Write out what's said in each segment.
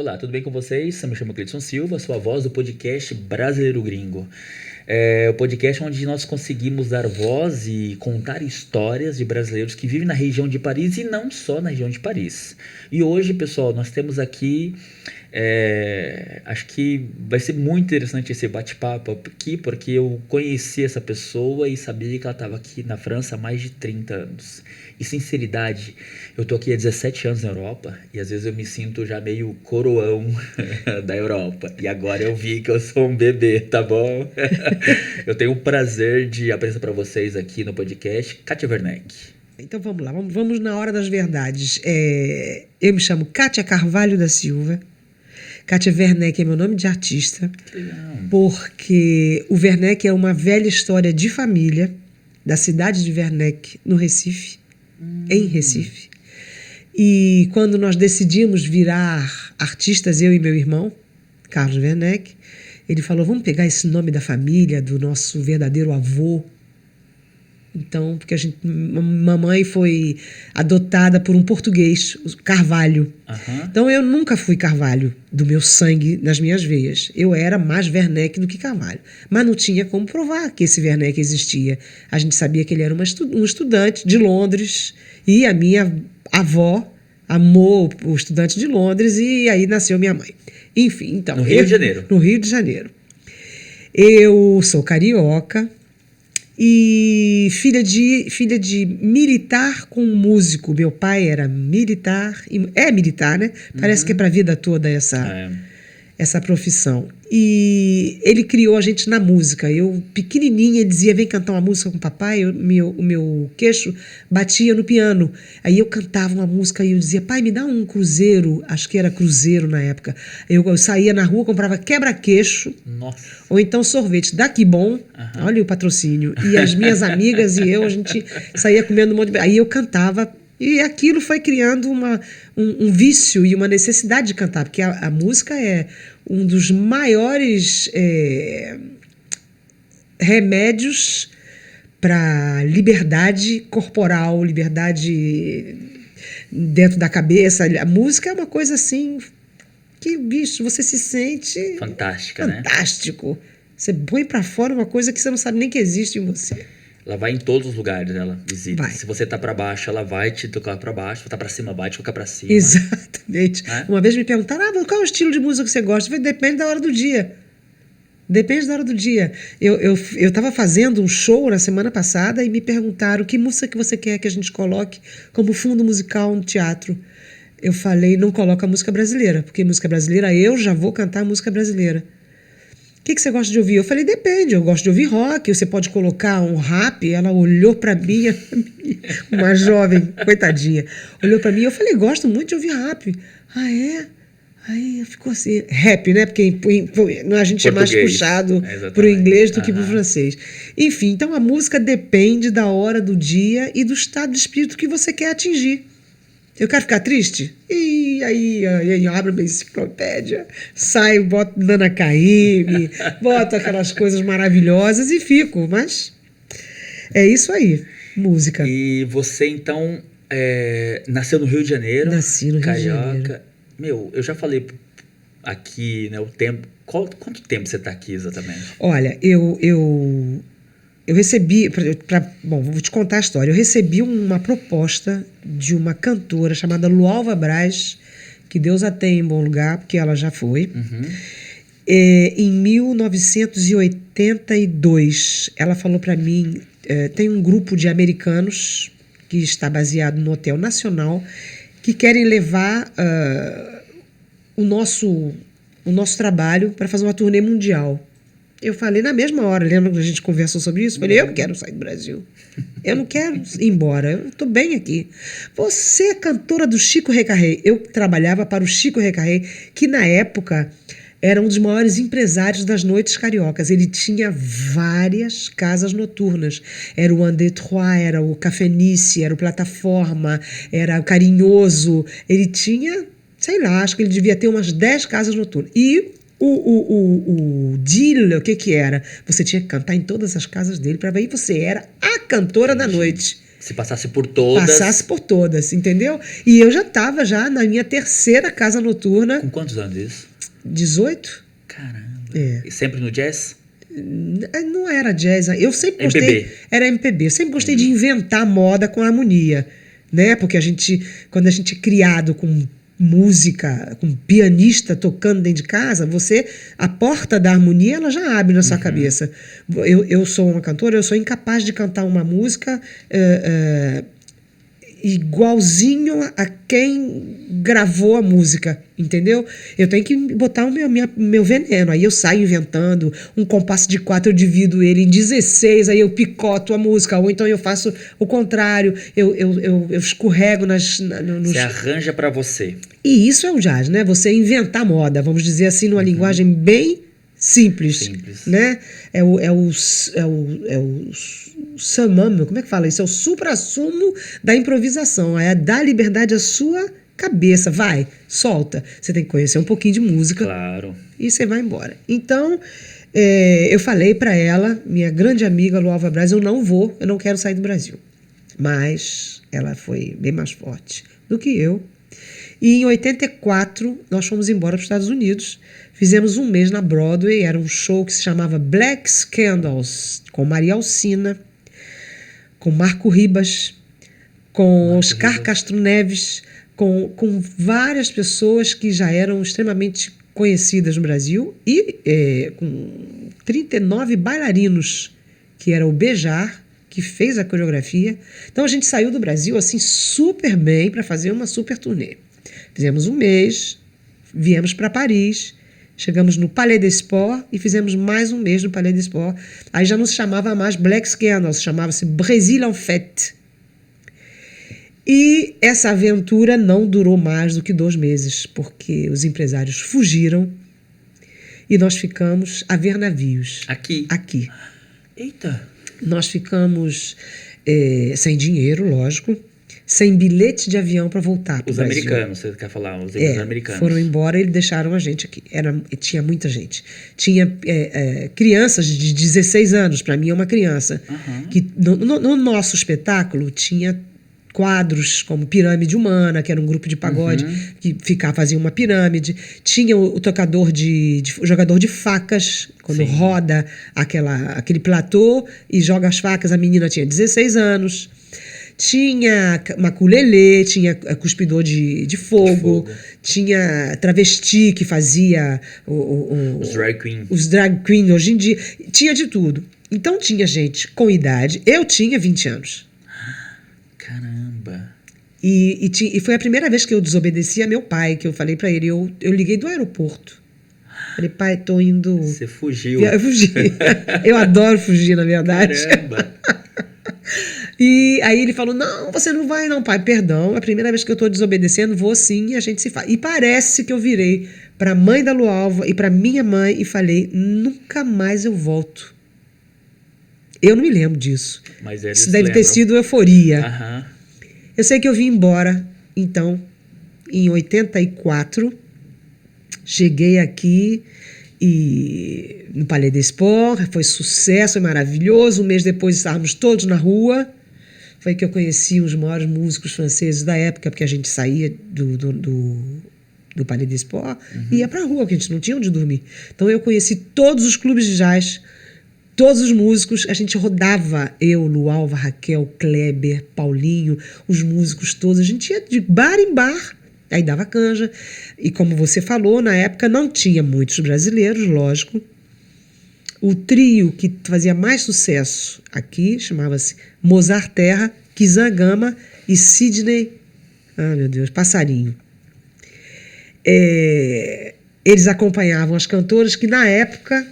Olá, tudo bem com vocês? Eu me chamo Cleiton Silva, sou a voz do podcast Brasileiro Gringo. O podcast onde nós conseguimos dar voz e contar histórias de brasileiros que vivem na região de Paris e não só na região de Paris. E hoje, pessoal, nós temos aqui, acho que vai ser muito interessante esse bate-papo aqui, porque eu conheci essa pessoa e sabia que ela estava aqui na França há mais de 30 anos. E sinceridade, eu tô aqui há 17 anos na Europa e às vezes eu me sinto já meio coroão da Europa. E agora eu vi que eu sou um bebê, tá bom? Eu tenho o prazer de apresentar para vocês aqui no podcast Kátia Werneck. Então vamos lá, vamos na hora das verdades. Eu me chamo Kátia Carvalho da Silva. Kátia Werneck é meu nome de artista, porque o Werneck é uma velha história de família da cidade de Werneck, no Recife, em Recife. E quando nós decidimos virar artistas, eu e meu irmão, Carlos Werneck, ele falou, vamos pegar esse nome da família, do nosso verdadeiro avô. Então, porque mamãe foi adotada por um português, Carvalho. Uhum. Então, eu nunca fui Carvalho, do meu sangue, nas minhas veias. Eu era mais Werneck do que Carvalho. Mas não tinha como provar que esse Werneck existia. A gente sabia que ele era um estudante de Londres e a minha avó amou o estudante de Londres e aí nasceu minha mãe. Enfim, então... No Rio de Janeiro. No Rio de Janeiro. Eu sou carioca, e filha de militar com músico. Meu pai era militar, é militar, né? Parece que é para a vida toda essa profissão. E ele criou a gente na música. Eu, pequenininha, ele dizia, vem cantar uma música com o papai. O meu queixo batia no piano. Aí eu cantava uma música e eu dizia, pai, me dá um cruzeiro. Acho que era cruzeiro na época. Eu saía na rua, comprava quebra-queixo. Nossa. Ou então sorvete. Daqui bom. Uhum. Olha o patrocínio. E as minhas amigas e eu, a gente saía comendo um monte de... Aí eu cantava. E aquilo foi criando um vício e uma necessidade de cantar, porque a música é um dos maiores remédios para liberdade corporal, liberdade dentro da cabeça. A música é uma coisa assim que, bicho, você se sente... Fantástica, fantástico, né? Você põe para fora uma coisa que você não sabe nem que existe em você. Ela vai em todos os lugares, ela visita. Vai. Se você tá pra baixo, ela vai te tocar pra baixo. Se você tá pra cima, vai te tocar pra cima. Exatamente. Uma vez me perguntaram, qual é o estilo de música que você gosta? Eu falei, depende da hora do dia. Depende da hora do dia. Eu tava fazendo um show na semana passada e me perguntaram que música que você quer que a gente coloque como fundo musical no teatro. Eu falei, não coloca música brasileira, porque música brasileira eu já vou cantar música brasileira. O que você gosta de ouvir? Eu falei, depende, eu gosto de ouvir rock, você pode colocar um rap. Ela olhou pra mim, uma jovem, coitadinha, olhou pra mim e eu falei, gosto muito de ouvir rap. Ah, é? Aí ficou assim, rap, né? Porque a gente é mais puxado pro inglês do que pro francês. Enfim, então a música depende da hora do dia e do estado de espírito que você quer atingir. Eu quero ficar triste? E aí eu abro minha enciclopédia, saio, boto Nana Caymmi, boto aquelas coisas maravilhosas e fico. Mas é isso aí, música. E você, então, nasceu no Rio de Janeiro? Nasci no Rio de Janeiro. Meu, eu já falei aqui, né, o tempo. Quanto tempo você está aqui exatamente? Olha, eu recebi, bom, vou te contar a história. Eu recebi uma proposta de uma cantora chamada Lualva Braz, que Deus a tenha em bom lugar, porque ela já foi. Uhum. Em 1982, ela falou para mim, tem um grupo de americanos que está baseado no Hotel Nacional, que querem levar o nosso trabalho para fazer uma turnê mundial. Eu falei na mesma hora, lembra que a gente conversou sobre isso? Falei, eu não quero sair do Brasil. Eu não quero ir embora, eu estou bem aqui. Você é cantora do Chico Recarré. Eu trabalhava para o Chico Recarré, que na época era um dos maiores empresários das noites cariocas. Ele tinha várias casas noturnas. Era o André Trois, era o Café Nice, era o Plataforma, era o Carinhoso. Ele tinha, sei lá, acho que ele devia ter umas 10 casas noturnas. E o deal, o que era? Você tinha que cantar em todas as casas dele para ver, e você era a cantora da noite. Se passasse por todas. Passasse por todas, entendeu? E eu já estava já na minha terceira casa noturna. Com quantos anos isso? 18. Caramba. É. E sempre no jazz? Não era jazz, eu sempre gostei. MPB. Era MPB. Eu sempre gostei de inventar moda com harmonia, né? Porque quando a gente é criado com música, com pianista tocando dentro de casa, a porta da harmonia ela já abre na sua cabeça. Eu sou uma cantora, eu sou incapaz de cantar uma música igualzinho a quem gravou a música, entendeu? Eu tenho que botar o meu veneno, aí eu saio inventando um compasso de 4, eu divido ele em 16, aí eu picoto a música, ou então eu faço o contrário, eu escorrego nos... Você arranja pra você. E isso é o jazz, né? Você inventar moda, vamos dizer assim, numa linguagem bem simples, né? É o summum, como é que fala isso? É o suprassumo da improvisação, é dar liberdade à sua cabeça, vai, solta. Você tem que conhecer um pouquinho de música. Claro. E você vai embora. Então, eu falei para ela, minha grande amiga Lualva Braz, eu não quero sair do Brasil. Mas ela foi bem mais forte do que eu. E em 84, nós fomos embora para os Estados Unidos. Fizemos um mês na Broadway, era um show que se chamava Black Scandals, com Maria Alcina, com Marco Ribas, com Oscar Castro Neves, com várias pessoas que já eram extremamente conhecidas no Brasil e com 39 bailarinos, que era o Bejar, que fez a coreografia. Então a gente saiu do Brasil assim super bem para fazer uma super turnê. Fizemos um mês, viemos para Paris, chegamos no Palais des Sports e fizemos mais um mês no Palais des Sports. Aí já não se chamava mais Black Scandals, chamava-se Brésil en Fête. E essa aventura não durou mais do que 2 meses, porque os empresários fugiram e nós ficamos a ver navios. Aqui. Eita! Nós ficamos sem dinheiro, lógico, sem bilhete de avião para voltar para o Brasil. Os americanos, você quer falar? Os americanos. Foram embora e deixaram a gente aqui. Tinha muita gente. Tinha crianças de 16 anos, para mim é uma criança. Que no nosso espetáculo tinha quadros como Pirâmide Humana, que era um grupo de pagode que fazia uma pirâmide. Tinha o tocador o jogador de facas, quando roda aquele platô e joga as facas, a menina tinha 16 anos. Tinha maculelê, tinha cuspidor de fogo, tinha travesti que fazia os drag queen hoje em dia, tinha de tudo. Então tinha gente com idade, eu tinha 20 anos. Caramba! E foi a primeira vez que eu desobedeci a meu pai, que eu falei pra ele, eu liguei do aeroporto. Falei, pai, tô indo... Você fugiu. Eu fugi. Eu adoro fugir, na verdade. Caramba! E aí ele falou, não, você não vai não, pai, perdão, é a primeira vez que eu tô desobedecendo, vou sim e a gente se faz. E parece que eu virei pra mãe da Lualva e pra minha mãe e falei, nunca mais eu volto. Eu não me lembro disso. Mas eles isso deve ter sido euforia. Aham. Eu sei que eu vim embora, então, em 84, cheguei aqui e no Palais des Sports, foi sucesso, foi maravilhoso. Um mês depois estávamos todos na rua. Foi que eu conheci os maiores músicos franceses da época, porque a gente saía do Palais des Sports e ia pra rua, porque a gente não tinha onde dormir. Então eu conheci todos os clubes de jazz, todos os músicos, a gente rodava, eu, Lualva, Raquel, Kleber, Paulinho, os músicos todos, a gente ia de bar em bar, aí dava canja. E como você falou, na época não tinha muitos brasileiros, lógico. O trio que fazia mais sucesso aqui chamava-se Mozart Terra, Kizan Gama e Sidney, meu Deus, Passarinho. Eles acompanhavam as cantoras que na época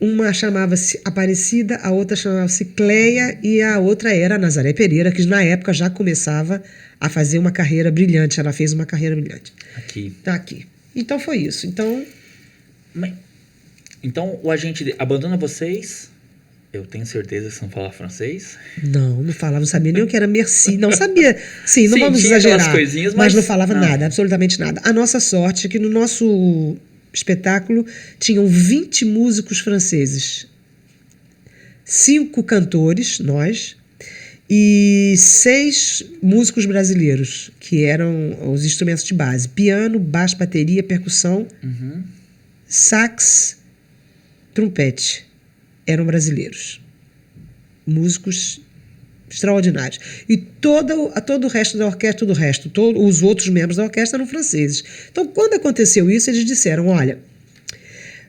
uma chamava-se Aparecida, a outra chamava-se Cleia e a outra era a Nazaré Pereira, que na época já começava a fazer uma carreira brilhante. Ela fez uma carreira brilhante. Aqui. Então foi isso. Então o agente abandona vocês? Eu tenho certeza que você não fala francês? Não falava, não sabia nem o que era merci. Não sabia. Sim, não vamos exagerar. Mas não falava nada, absolutamente nada. A nossa sorte é que no nosso espetáculo tinham 20 músicos franceses, 5 cantores, nós, e 6 músicos brasileiros, que eram os instrumentos de base: piano, baixo, bateria, percussão, sax, trompete. Eram brasileiros. Músicos extraordinários. E todo o resto da orquestra, os outros membros da orquestra eram franceses. Então, quando aconteceu isso, eles disseram: olha,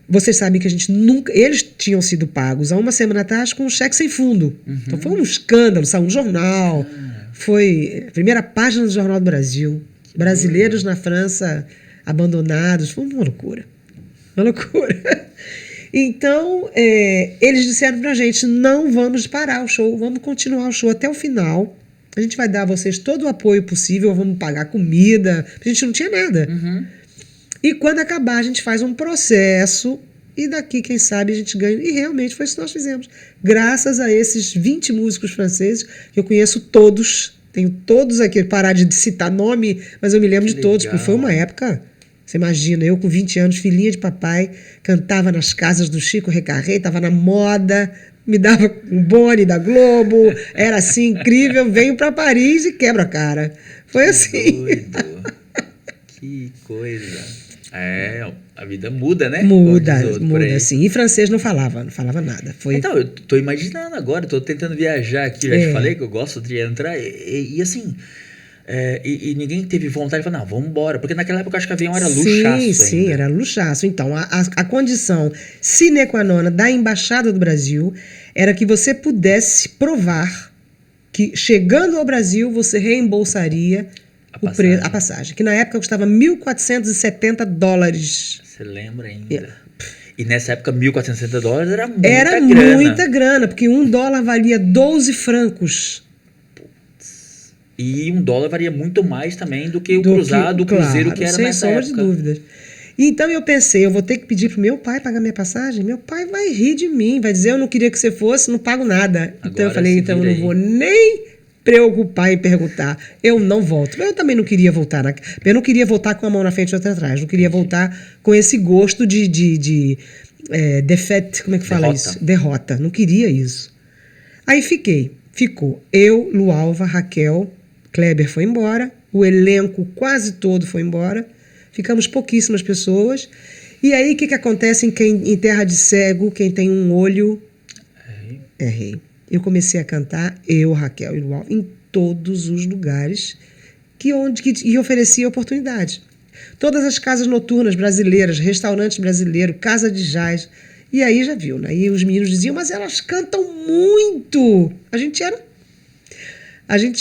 vocês sabem que a gente nunca... Eles tinham sido pagos há uma semana atrás com um cheque sem fundo. Então, foi um escândalo, saiu um jornal. Foi a primeira página do Jornal do Brasil. Brasileiros na França abandonados. Foi uma loucura. Uma loucura. Então, eles disseram pra gente: não vamos parar o show, vamos continuar o show até o final. A gente vai dar a vocês todo o apoio possível, vamos pagar comida. A gente não tinha nada. E quando acabar, a gente faz um processo e daqui, quem sabe, a gente ganha. E realmente foi isso que nós fizemos. Graças a esses 20 músicos franceses, que eu conheço todos, tenho todos aqui, parar de citar nome, mas eu me lembro de todos, porque foi uma época... Você imagina, eu com 20 anos, filhinha de papai, cantava nas casas do Chico Recarré, estava na moda, me dava um bone da Globo, era assim, incrível, venho para Paris e quebra a cara. Foi assim. Doido. Que coisa. A vida muda, né? Muda sim. E francês não falava nada. Então, eu tô imaginando agora, tô tentando viajar aqui, já te falei que eu gosto de entrar, e assim... E ninguém teve vontade de falar: não, vamos embora. Porque naquela época eu acho que avião era luxaço. Sim, ainda. era luxaço. Então, a condição sine qua non da Embaixada do Brasil era que você pudesse provar que, chegando ao Brasil, você reembolsaria a passagem. Que na época custava $1.470. Você lembra ainda? E nessa época, $1.470 era muita grana. Era muita grana, porque $1 valia 12 francos. E $1 varia muito mais também do que o cruzado, o cruzeiro, que era nessa época. Sem sombra de dúvidas. Então eu pensei: eu vou ter que pedir pro meu pai pagar minha passagem? Meu pai vai rir de mim, vai dizer: eu não queria que você fosse, não pago nada. Agora, então eu falei: então eu não vou nem preocupar em perguntar, eu não volto. Mas eu também não queria voltar. Eu não queria voltar com a mão na frente e outra atrás. Não queria voltar com esse gosto de defeat, como é que fala isso? Derrota. Não queria isso. Aí ficou eu, Lualva, Raquel, Kleber foi embora, o elenco quase todo foi embora, ficamos pouquíssimas pessoas. E aí o que acontece em terra de cego? Quem tem um olho é rei. Eu comecei a cantar, eu, Raquel e Lualva, em todos os lugares que oferecia oportunidade. Todas as casas noturnas brasileiras, restaurantes brasileiros, casa de jazz. E aí já viu, né? E os meninos diziam: mas elas cantam muito. A gente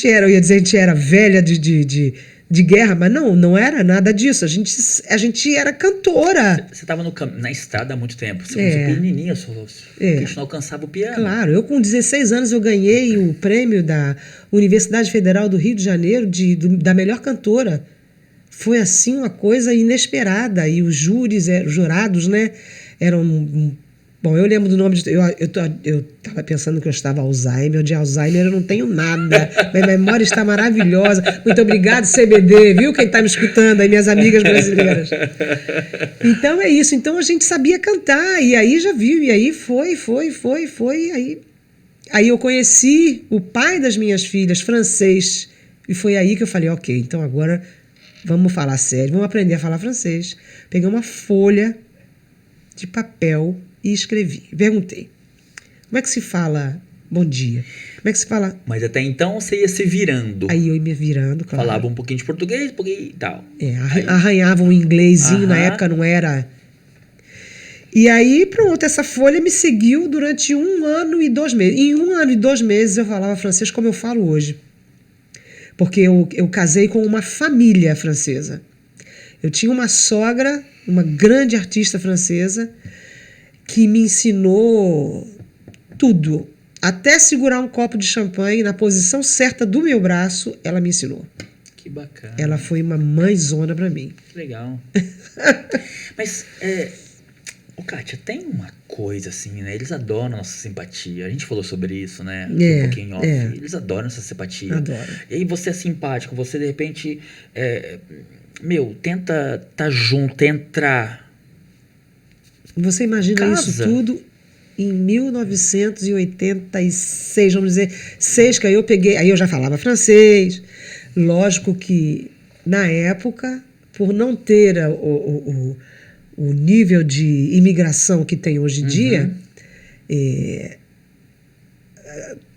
era, eu ia dizer, a gente era velha de guerra, mas não era nada disso. A gente era cantora. Você estava na estrada há muito tempo. Você começou pequenininha, a gente não alcançava o piano. Claro, eu com 16 anos eu ganhei o prêmio da Universidade Federal do Rio de Janeiro da melhor cantora. Foi assim uma coisa inesperada. E os jurados, né, eram... Bom, eu lembro do nome de... Eu estava pensando que eu estava Alzheimer. De Alzheimer eu não tenho nada. Minha memória está maravilhosa. Muito obrigado, CBD, viu? Quem está me escutando aí, minhas amigas brasileiras. Então é isso. Então a gente sabia cantar. E aí já viu. E aí foi. Aí eu conheci o pai das minhas filhas, francês. E foi aí que eu falei: ok, então agora vamos falar sério. Vamos aprender a falar francês. Peguei uma folha de papel e escrevi. Perguntei: como é que se fala bom dia? Como é que se fala? Mas até então você ia se virando. Aí eu ia me virando, claro. Falava um pouquinho de português, um pouquinho e tal. Arranhava um inglesinho, na época não era. E aí, pronto, essa folha me seguiu durante 1 ano e 2 meses. Em 1 ano e 2 meses eu falava francês como eu falo hoje. Porque eu casei com uma família francesa. Eu tinha uma sogra, uma grande artista francesa, que me ensinou tudo. Até segurar um copo de champanhe na posição certa do meu braço, ela me ensinou. Que bacana. Ela foi uma mãezona pra mim. Que legal. Mas, Kátia, tem uma coisa assim, né? Eles adoram nossa simpatia. A gente falou sobre isso, né? Um pouquinho off. Eles adoram essa simpatia. Adoram. E aí você é simpático, você de repente, tenta estar junto, entrar. Você imagina isso tudo em 1986, vamos dizer, 6, que aí eu peguei, aí eu já falava francês. Lógico que, na época, por não ter o nível de imigração que tem hoje em dia,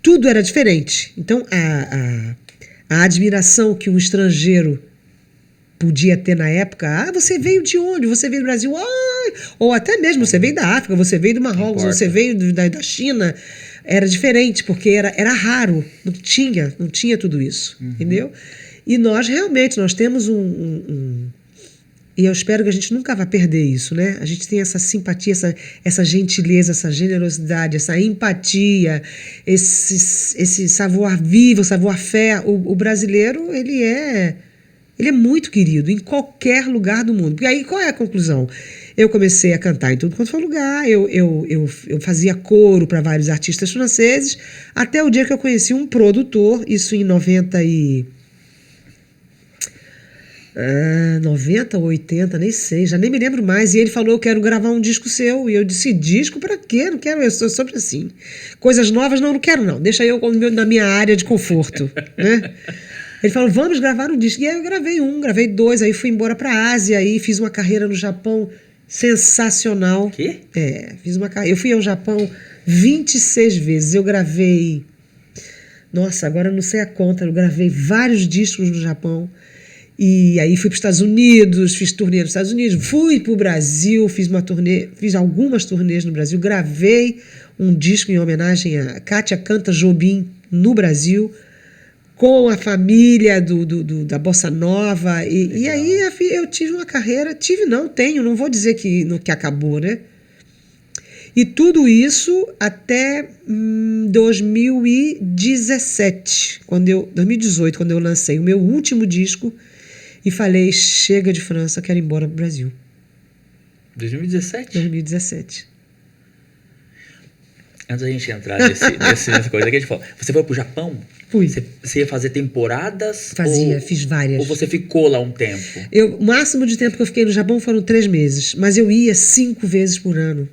tudo era diferente. Então, a admiração que um estrangeiro podia ter na época, você veio de onde? Você veio do Brasil? Ou até mesmo, você veio da África, você veio do Marrocos, você veio da China. Era diferente, porque era raro, não tinha tudo isso, entendeu? E nós temos e eu espero que a gente nunca vá perder isso, né? A gente tem essa simpatia, essa gentileza, essa generosidade, essa empatia, esse savoir-vivre, savoir-faire. O brasileiro, ele é muito querido em qualquer lugar do mundo. Porque aí, qual é a conclusão? Eu comecei a cantar em tudo quanto foi lugar, eu fazia coro para vários artistas franceses, até o dia que eu conheci um produtor, isso em 90 ou 80, nem sei, já nem me lembro mais. E ele falou: eu quero gravar um disco seu. E eu disse: disco pra quê? Não quero, eu sou sempre assim. Coisas novas, não quero não. Deixa eu na minha área de conforto. Né? Ele falou: vamos gravar um disco. E aí eu gravei 2, aí fui embora pra Ásia, aí fiz uma carreira no Japão sensacional. Quê? Fiz uma carreira. Eu fui ao Japão 26 vezes. Eu gravei... Nossa, agora eu não sei a conta. Eu gravei vários discos no Japão. E aí fui para os Estados Unidos, fiz turnê nos Estados Unidos, fui para o Brasil, fiz algumas turnês no Brasil, gravei um disco em homenagem a Kátia Canta Jobim no Brasil, com a família da Bossa Nova. E aí eu tive uma carreira, não vou dizer que acabou, né? E tudo isso até 2017, 2018, quando eu lancei o meu último disco, e falei: chega de França, quero ir embora pro Brasil. 2017? 2017. Antes da gente entrar nessa coisa que a gente falou, você foi pro Japão? Fui. Você ia fazer temporadas? Fiz várias. Ou você ficou lá um tempo? O máximo de tempo que eu fiquei no Japão foram 3 meses, mas eu ia 5 vezes por ano.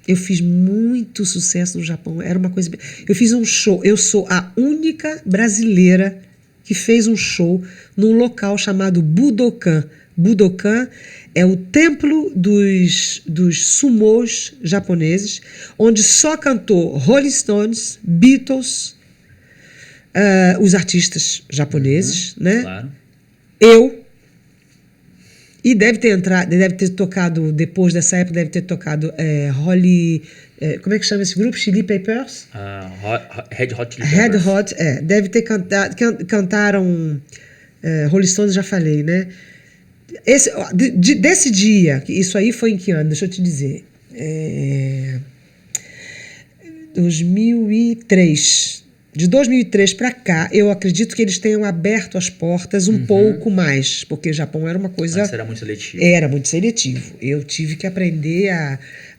Eu fiz muito sucesso no Japão. Era uma coisa... Eu fiz um show. Eu sou a única brasileira que fez um show num local chamado Budokan. Budokan é o templo dos sumôs japoneses, onde só cantou Rolling Stones, Beatles, os artistas japoneses, né? Claro. E deve ter tocado, depois dessa época, deve ter tocado como é que chama esse grupo? Chili Peppers? Red Hot Chili Peppers. Red Hot, deve ter cantado, cantaram Rolling Stones, já falei, né? Desse dia, isso aí foi em que ano? Deixa eu te dizer. 2003. De 2003 para cá, eu acredito que eles tenham aberto as portas um pouco mais, porque o Japão era uma coisa... Antes era muito seletivo. Era muito seletivo. Eu tive que aprender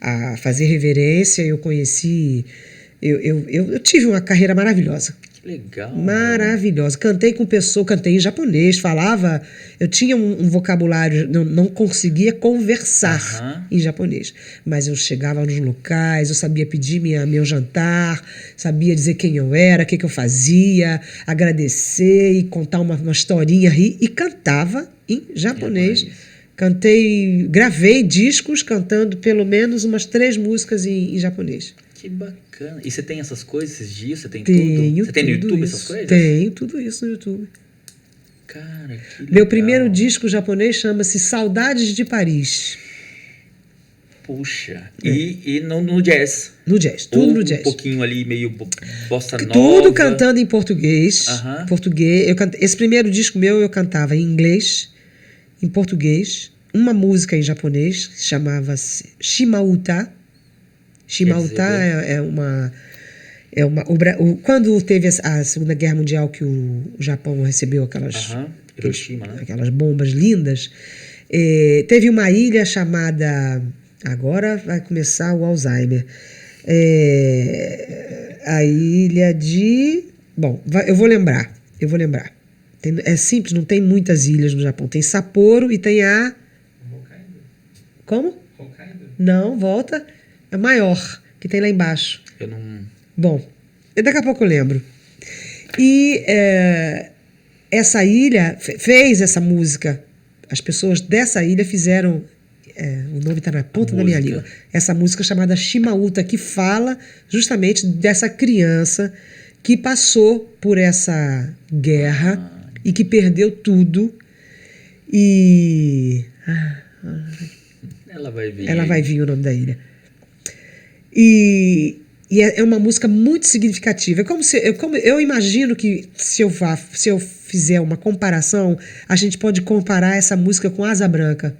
a fazer reverência, eu conheci... Eu tive uma carreira maravilhosa. Que legal. Maravilhosa. Cantei em japonês, falava... Eu tinha um vocabulário, não conseguia conversar em japonês. Mas eu chegava nos locais, eu sabia pedir meu jantar, sabia dizer quem eu era, o que eu fazia, agradecer e contar uma historinha, rir, e cantava em japonês. Gravei discos cantando pelo menos umas 3 músicas em japonês. Que bacana. E você tem essas coisas, esses dias? Você tem tudo? Você tem no YouTube essas coisas? Tenho tudo isso no YouTube. Cara, que legal. Meu primeiro disco japonês chama-se Saudades de Paris. Puxa. E no jazz? No jazz, tudo no jazz. Um pouquinho ali, meio bossa nova. Tudo cantando em português. Português. Esse primeiro disco meu eu cantava em inglês, em português, uma música em japonês, que chamava-se Shimauta. Shimauta quando teve a Segunda Guerra Mundial, que o Japão recebeu aquelas bombas lindas, teve uma ilha chamada... Agora vai começar o Alzheimer. A ilha de... Bom, eu vou lembrar. É simples, não tem muitas ilhas no Japão. Tem Sapporo e tem a... Hokkaido. Como? Hokkaido. Não, volta. É maior. que tem lá embaixo. Eu não... Bom, daqui a pouco eu lembro. E essa ilha fez essa música. As pessoas dessa ilha fizeram... o nome está na ponta da minha língua. Essa música chamada Chimauta, que fala justamente dessa criança que passou por essa guerra e que perdeu tudo. E... Ela vai vir. Ela vai vir, o nome da ilha. E é uma música muito significativa. Eu imagino que se eu fizer uma comparação, a gente pode comparar essa música com Asa Branca.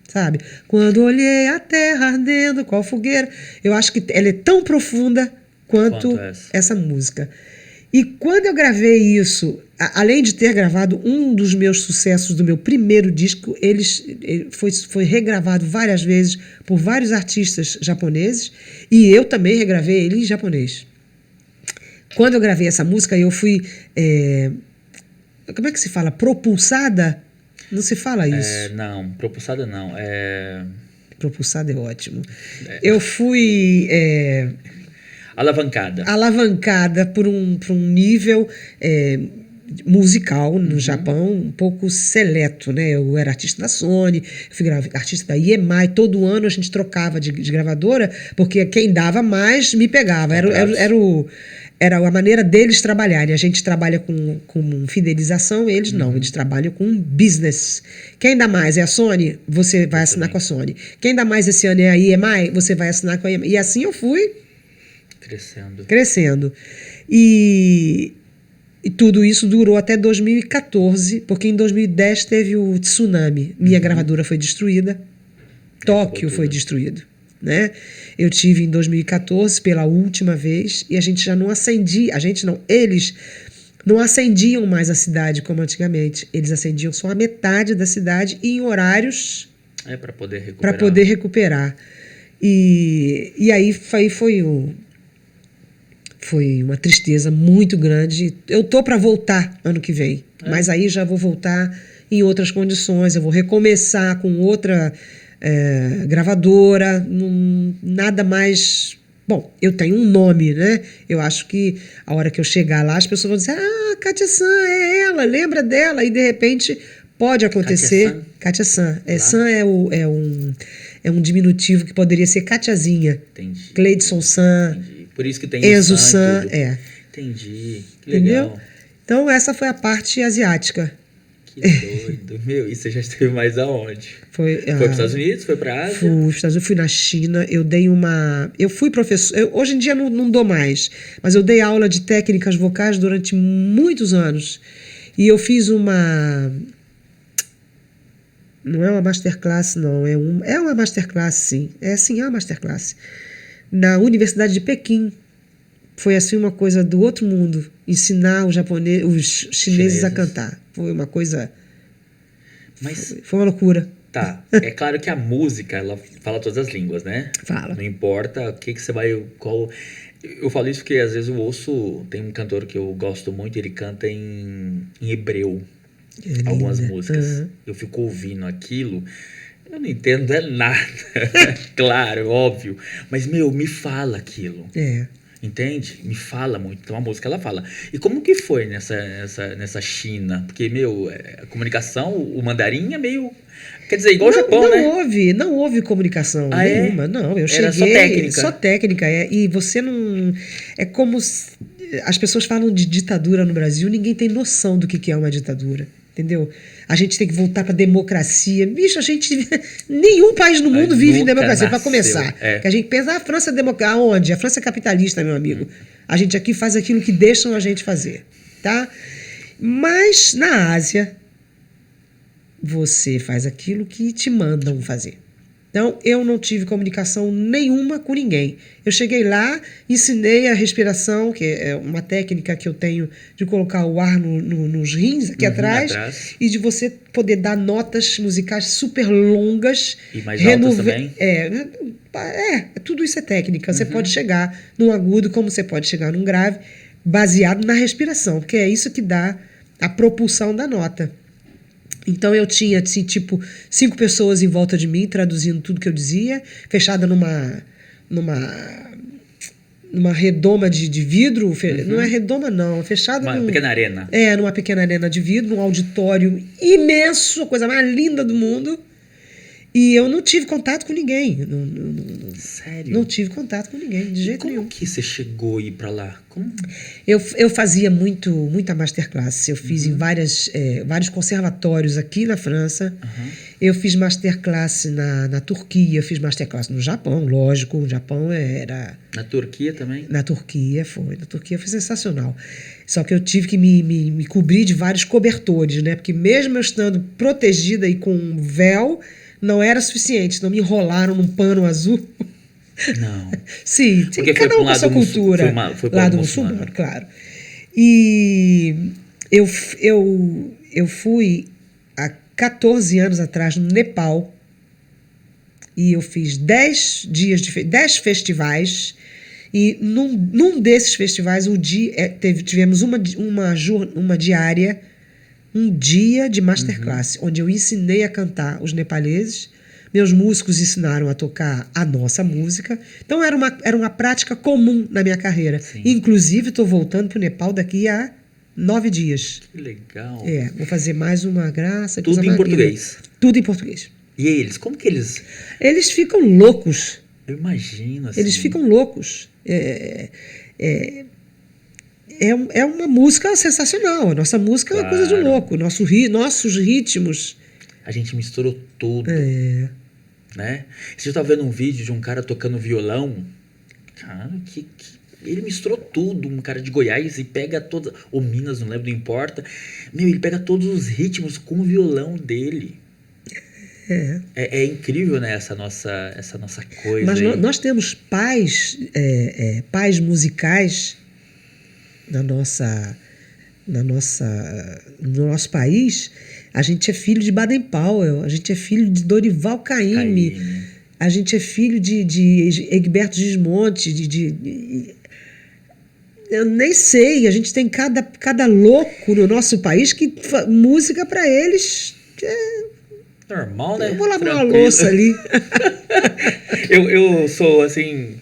Sabe? Quando olhei a terra ardendo, qual fogueira. Eu acho que ela é tão profunda quanto essa música. E quando eu gravei isso, além de ter gravado um dos meus sucessos do meu primeiro disco, ele foi regravado várias vezes por vários artistas japoneses, e eu também regravei ele em japonês. Quando eu gravei essa música, eu fui... como é que se fala? Propulsada? Não se fala isso. Não, propulsada não. Propulsada é ótimo. Eu fui... alavancada por um nível musical no Japão um pouco seleto, né? Eu era artista da Sony, fui artista da EMI, todo ano a gente trocava de gravadora, porque quem dava mais me pegava. Era a maneira deles trabalharem. A gente trabalha com fidelização, eles não, eles trabalham com business. Quem dá mais é a Sony, você vai assinar com a Sony. Quem dá mais esse ano é a EMI, você vai assinar com a EMI. E assim eu fui crescendo. E tudo isso durou até 2014, porque em 2010 teve o tsunami. Minha gravadora foi destruída. Tóquio foi destruído. Né? Eu tive em 2014 pela última vez e a gente já não acendia, eles não acendiam mais a cidade como antigamente. Eles acendiam só a metade da cidade e em horários para poder recuperar. E aí foi uma tristeza muito grande. Eu tô para voltar ano que vem, mas aí já vou voltar em outras condições. Eu vou recomeçar com outra gravadora, nada mais... Bom, eu tenho um nome, né? Eu acho que a hora que eu chegar lá, as pessoas vão dizer: Kátia San, é ela, lembra dela? E de repente pode acontecer. Kátia San. San é um diminutivo que poderia ser Katiazinha. Entendi. Cleidson San. Entendi. Por isso que tem Enzo San. Entendi. Que legal. Entendeu? Então essa foi a parte asiática. Que doido. Meu, e você já esteve mais aonde? Foi para os Estados Unidos? Foi para a Ásia? Fui na China. Eu fui professor. Hoje em dia não dou mais, mas eu dei aula de técnicas vocais durante muitos anos. E eu fiz uma... Não é uma masterclass, não. É uma masterclass, sim. É uma masterclass. Na Universidade de Pequim. Foi assim uma coisa do outro mundo. Ensinar os chineses a cantar. Foi uma coisa... Mas foi uma loucura. Tá. É claro que a música, ela fala todas as línguas, né? Fala. Não importa o que você vai... Eu falo isso porque às vezes eu ouço... Tem um cantor que eu gosto muito, ele canta em hebreu. Algumas músicas. Eu fico ouvindo aquilo... Eu não entendo nada. Claro, óbvio. Mas, me fala aquilo. Entende? Me fala muito. Então a música ela fala. E como que foi nessa China? Porque, a comunicação, o mandarim é meio... Quer dizer, igual o Japão, né? Não houve comunicação nenhuma. Não, eu cheguei... Era só técnica. Só técnica. E você não... É como... As pessoas falam de ditadura no Brasil, ninguém tem noção do que é uma ditadura. Entendeu? A gente tem que voltar para a democracia. Bicho, nenhum país no mundo vive em democracia, para começar. Que a gente pensa, a França é democrática. Aonde? A França é capitalista, meu amigo. A gente aqui faz aquilo que deixam a gente fazer. Tá? Mas na Ásia, você faz aquilo que te mandam fazer. Então, eu não tive comunicação nenhuma com ninguém. Eu cheguei lá, ensinei a respiração, que é uma técnica que eu tenho de colocar o ar nos rins, aqui atrás, e de você poder dar notas musicais super longas. E mais altas também? Tudo isso é técnica. Você pode chegar num agudo, como você pode chegar num grave, baseado na respiração, porque é isso que dá a propulsão da nota. Então eu tinha, assim, 5 pessoas em volta de mim, traduzindo tudo que eu dizia, fechada numa numa redoma de vidro, não é redoma não, é fechado Uma pequena arena. Numa pequena arena de vidro, num auditório imenso, a coisa mais linda do mundo. E eu não tive contato com ninguém. Sério? Não tive contato com ninguém, de jeito nenhum. Como que você chegou a ir pra lá? Como? Eu fazia muita masterclass. Eu fiz em vários conservatórios aqui na França. Eu fiz masterclass na Turquia, eu fiz masterclass no Japão, lógico. O Japão era... Na Turquia também? Na Turquia foi sensacional. Só que eu tive que me cobrir de vários cobertores, né? Porque mesmo eu estando protegida e com um véu, não era suficiente. Não me enrolaram num pano azul. Não. Sim, porque cada um com a sua cultura. Foi pro lado lado muçulmano, claro. E eu fui há 14 anos atrás no Nepal e eu fiz 10 festivais e num desses festivais tivemos uma diária, um dia de masterclass, onde eu ensinei a cantar os nepaleses. Meus músicos ensinaram a tocar a nossa música. Então era uma prática comum na minha carreira. Sim. Inclusive, estou voltando para o Nepal daqui a 9 dias. Que legal. Vou fazer mais uma graça. Tudo em português. Tudo em português. E eles, como que eles... Eles ficam loucos. Eu imagino, assim. Eles ficam loucos. É uma música sensacional. A nossa música é uma coisa de louco. Nossos ritmos. A gente misturou tudo. Né? Você já tá vendo um vídeo de um cara tocando violão? Cara, ele misturou tudo. Um cara de Goiás e pega todas... Ou Minas, não lembro, não importa. Ele pega todos os ritmos com o violão dele. É incrível, né, essa nossa coisa. Mas nós temos pais musicais no nosso país. A gente é filho de Baden Powell, a gente é filho de Dorival Caymmi, a gente é filho de Egberto Gismonti, eu nem sei, a gente tem cada louco no nosso país que música para eles normal, né? Eu vou lavar uma louça ali. eu sou assim,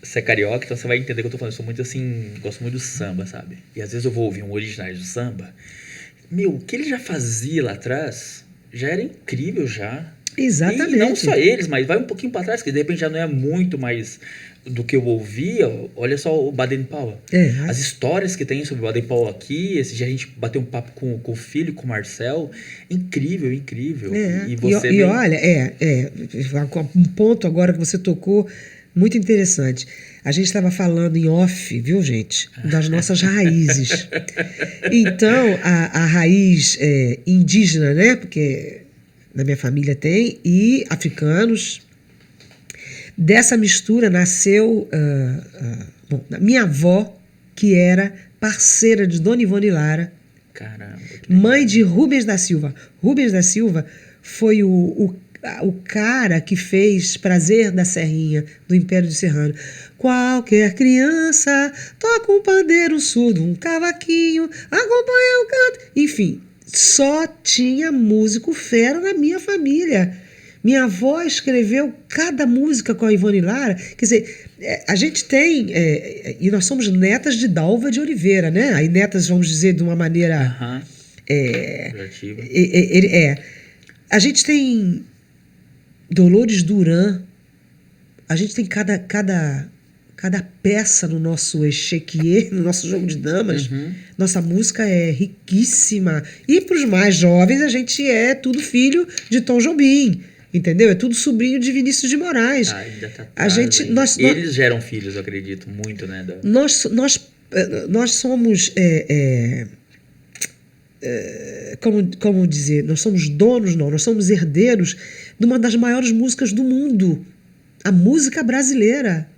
você é carioca, então você vai entender o que eu tô falando. Eu sou muito assim, gosto muito do samba, sabe? E às vezes eu vou ouvir um original do samba. O que ele já fazia lá atrás já era incrível já. Exatamente. E não só eles, mas vai um pouquinho para trás, que de repente já não é muito mais do que eu ouvia. Olha só o Baden Powell. As histórias que tem sobre o Baden Powell aqui. Esse dia a gente bateu um papo com o filho, com o Marcel. Incrível, incrível. E você olha, um ponto agora que você tocou muito interessante. A gente estava falando em off, viu, gente? Das nossas raízes. Então, a raiz indígena, né? Porque na minha família tem, e africanos. Dessa mistura nasceu minha avó, que era parceira de Dona Ivone Lara. Caramba. Mãe de Rubens da Silva. Rubens da Silva foi o cara que fez Prazer da Serrinha, do Império de Serrano. Qualquer criança toca um pandeiro surdo, um cavaquinho, acompanha o canto. Enfim, só tinha músico fera na minha família. Minha avó escreveu cada música com a Ivone Lara. Quer dizer, a gente tem... e nós somos netas de Dalva de Oliveira, né? Aí netas, vamos dizer, de uma maneira... A gente tem Dolores Duran. A gente tem cada peça no nosso echequier, no nosso jogo de damas. Nossa música é riquíssima. E para os mais jovens, a gente é tudo filho de Tom Jobim. Entendeu? É tudo sobrinho de Vinícius de Moraes. Ainda tá tarde, eles geram filhos, eu acredito, muito, né? Nós somos... como dizer? Nós somos donos, não. Nós somos herdeiros de uma das maiores músicas do mundo. A música brasileira.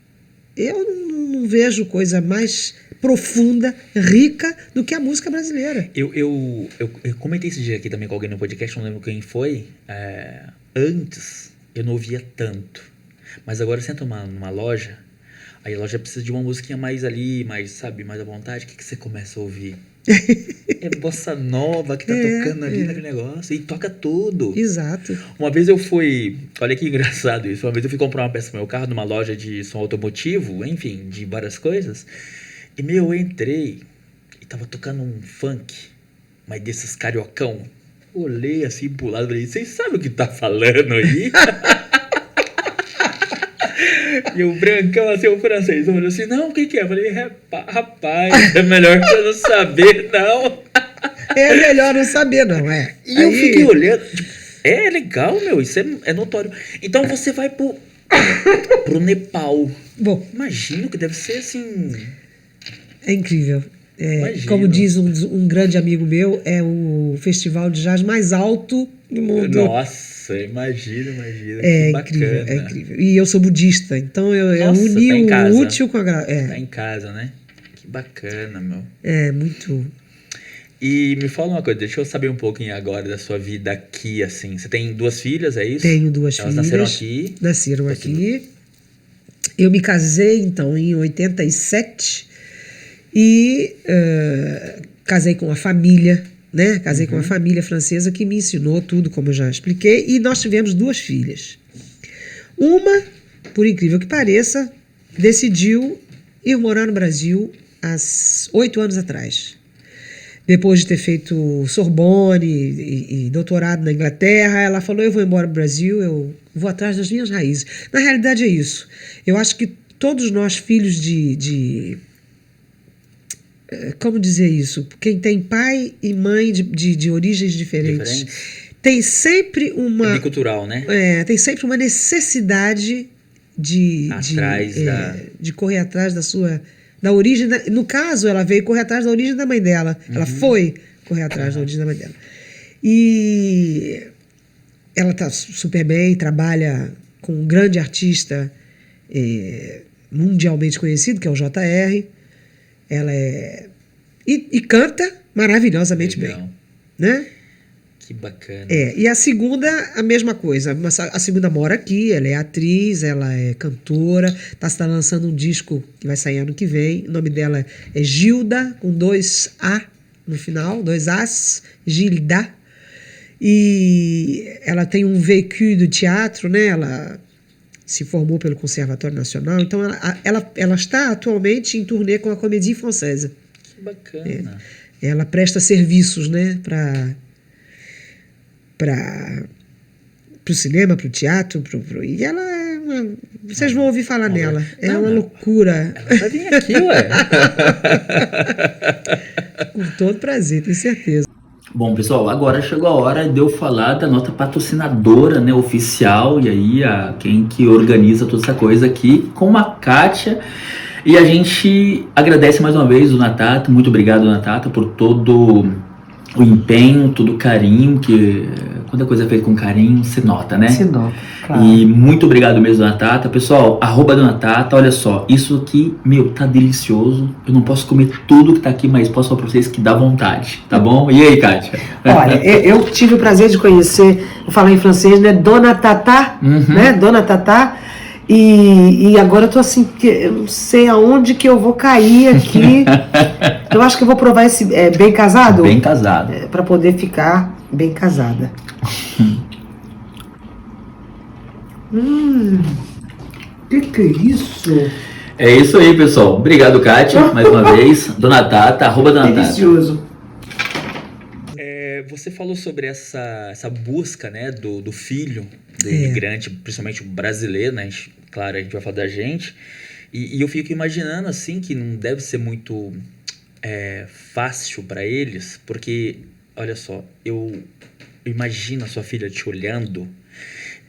Eu não vejo coisa mais profunda, rica, do que a música brasileira. Eu comentei esse dia aqui também com alguém no podcast, não lembro quem foi. Antes, eu não ouvia tanto. Mas agora você entra numa loja, aí a loja precisa de uma musiquinha mais ali, mais à vontade. O que você começa a ouvir? É bossa nova que tá tocando ali naquele negócio. E toca tudo. Exato. Uma vez eu fui... Olha que engraçado isso. Uma vez eu fui comprar uma peça pro meu carro numa loja de som automotivo, enfim, de várias coisas. E, eu entrei e tava tocando um funk, mas desses cariocão. Olhei assim pro lado e falei, vocês sabem o que tá falando aí? E o brancão, assim, o francês, falou assim, não, o que que é? Eu falei, rapaz, é melhor você não saber, não. É melhor não saber, não, é. E eu fiquei olhando, tipo, é legal, meu, isso é notório. Então você vai pro Nepal. Bom, Imagino que deve ser assim... é incrível. Imagino. Como diz um grande amigo meu, é o festival de jazz mais alto do mundo. Nossa, imagina. É Que incrível, bacana. é incrível. E eu sou budista, então eu Nossa, uni tá em o casa. útil com a Tá em casa, né? Que bacana, meu. É muito. E me fala uma coisa, deixa eu saber um pouquinho agora da sua vida aqui, assim. Você tem 2 filhas, é isso? Tenho 2 Elas filhas. nasceram aqui? Nasceram aqui. Eu me casei, então, em 87 e casei com uma família, né? Casei com uma família francesa que me ensinou tudo, como eu já expliquei, e nós tivemos 2 filhas. Uma, por incrível que pareça, decidiu ir morar no Brasil há 8 anos atrás. Depois de ter feito Sorbonne e doutorado na Inglaterra, ela falou, eu vou embora para o Brasil, eu vou atrás das minhas raízes. Na realidade é isso. Eu acho que todos nós, filhos como dizer isso? Quem tem pai e mãe de origens diferentes, tem sempre uma... É bicultural, né? Tem sempre uma necessidade de correr atrás da origem. No caso, ela veio correr atrás da origem da mãe dela. Ela foi correr atrás da origem da mãe dela. E ela está super bem, trabalha com um grande artista mundialmente conhecido, que é o JR. Ela e canta maravilhosamente bem, né? Que bacana. E a segunda, a mesma coisa. A segunda mora aqui, ela é atriz, ela é cantora, está lançando um disco que vai sair ano que vem. O nome dela é Gilda, com 2 A no final, 2 As, Gilda. E ela tem um vécu do teatro, né? Ela se formou pelo Conservatório Nacional, então ela está atualmente em turnê com a Comédie Française. Que bacana. Ela presta serviços, né, para o cinema, para o teatro, e ela é vocês vão ouvir falar nela. É uma loucura. Ela vai vir aqui, ué. Com todo prazer, tenho certeza. Bom, pessoal, agora chegou a hora de eu falar da nossa patrocinadora, né, oficial, e aí quem que organiza toda essa coisa aqui, com a Kátia. E a gente agradece mais uma vez o Natata, muito obrigado, Natata, por todo o empenho, todo o carinho, que quando a coisa é feita com carinho, se nota, né? Se nota, claro. E muito obrigado mesmo, Dona Tata. Pessoal, @Dona Tata, olha só, isso aqui, tá delicioso. Eu não posso comer tudo que tá aqui, mas posso falar pra vocês que dá vontade, tá bom? E aí, Kátia? Olha, eu tive o prazer de conhecer, vou falar em francês, né? Dona Tata, né? Dona Tata. E agora eu tô assim, porque eu não sei aonde que eu vou cair aqui. Eu acho que eu vou provar esse bem casado. Bem casado. Pra poder ficar bem casada. Que é isso? É isso aí, pessoal. Obrigado, Kátia, mais uma vez. Dona Tata, @Dona Tata. Delicioso. Você falou sobre essa busca, né, do filho do imigrante, principalmente o brasileiro, né? Claro, a gente vai falar da gente. E eu fico imaginando, assim, que não deve ser muito fácil para eles, porque, olha só, eu imagino a sua filha te olhando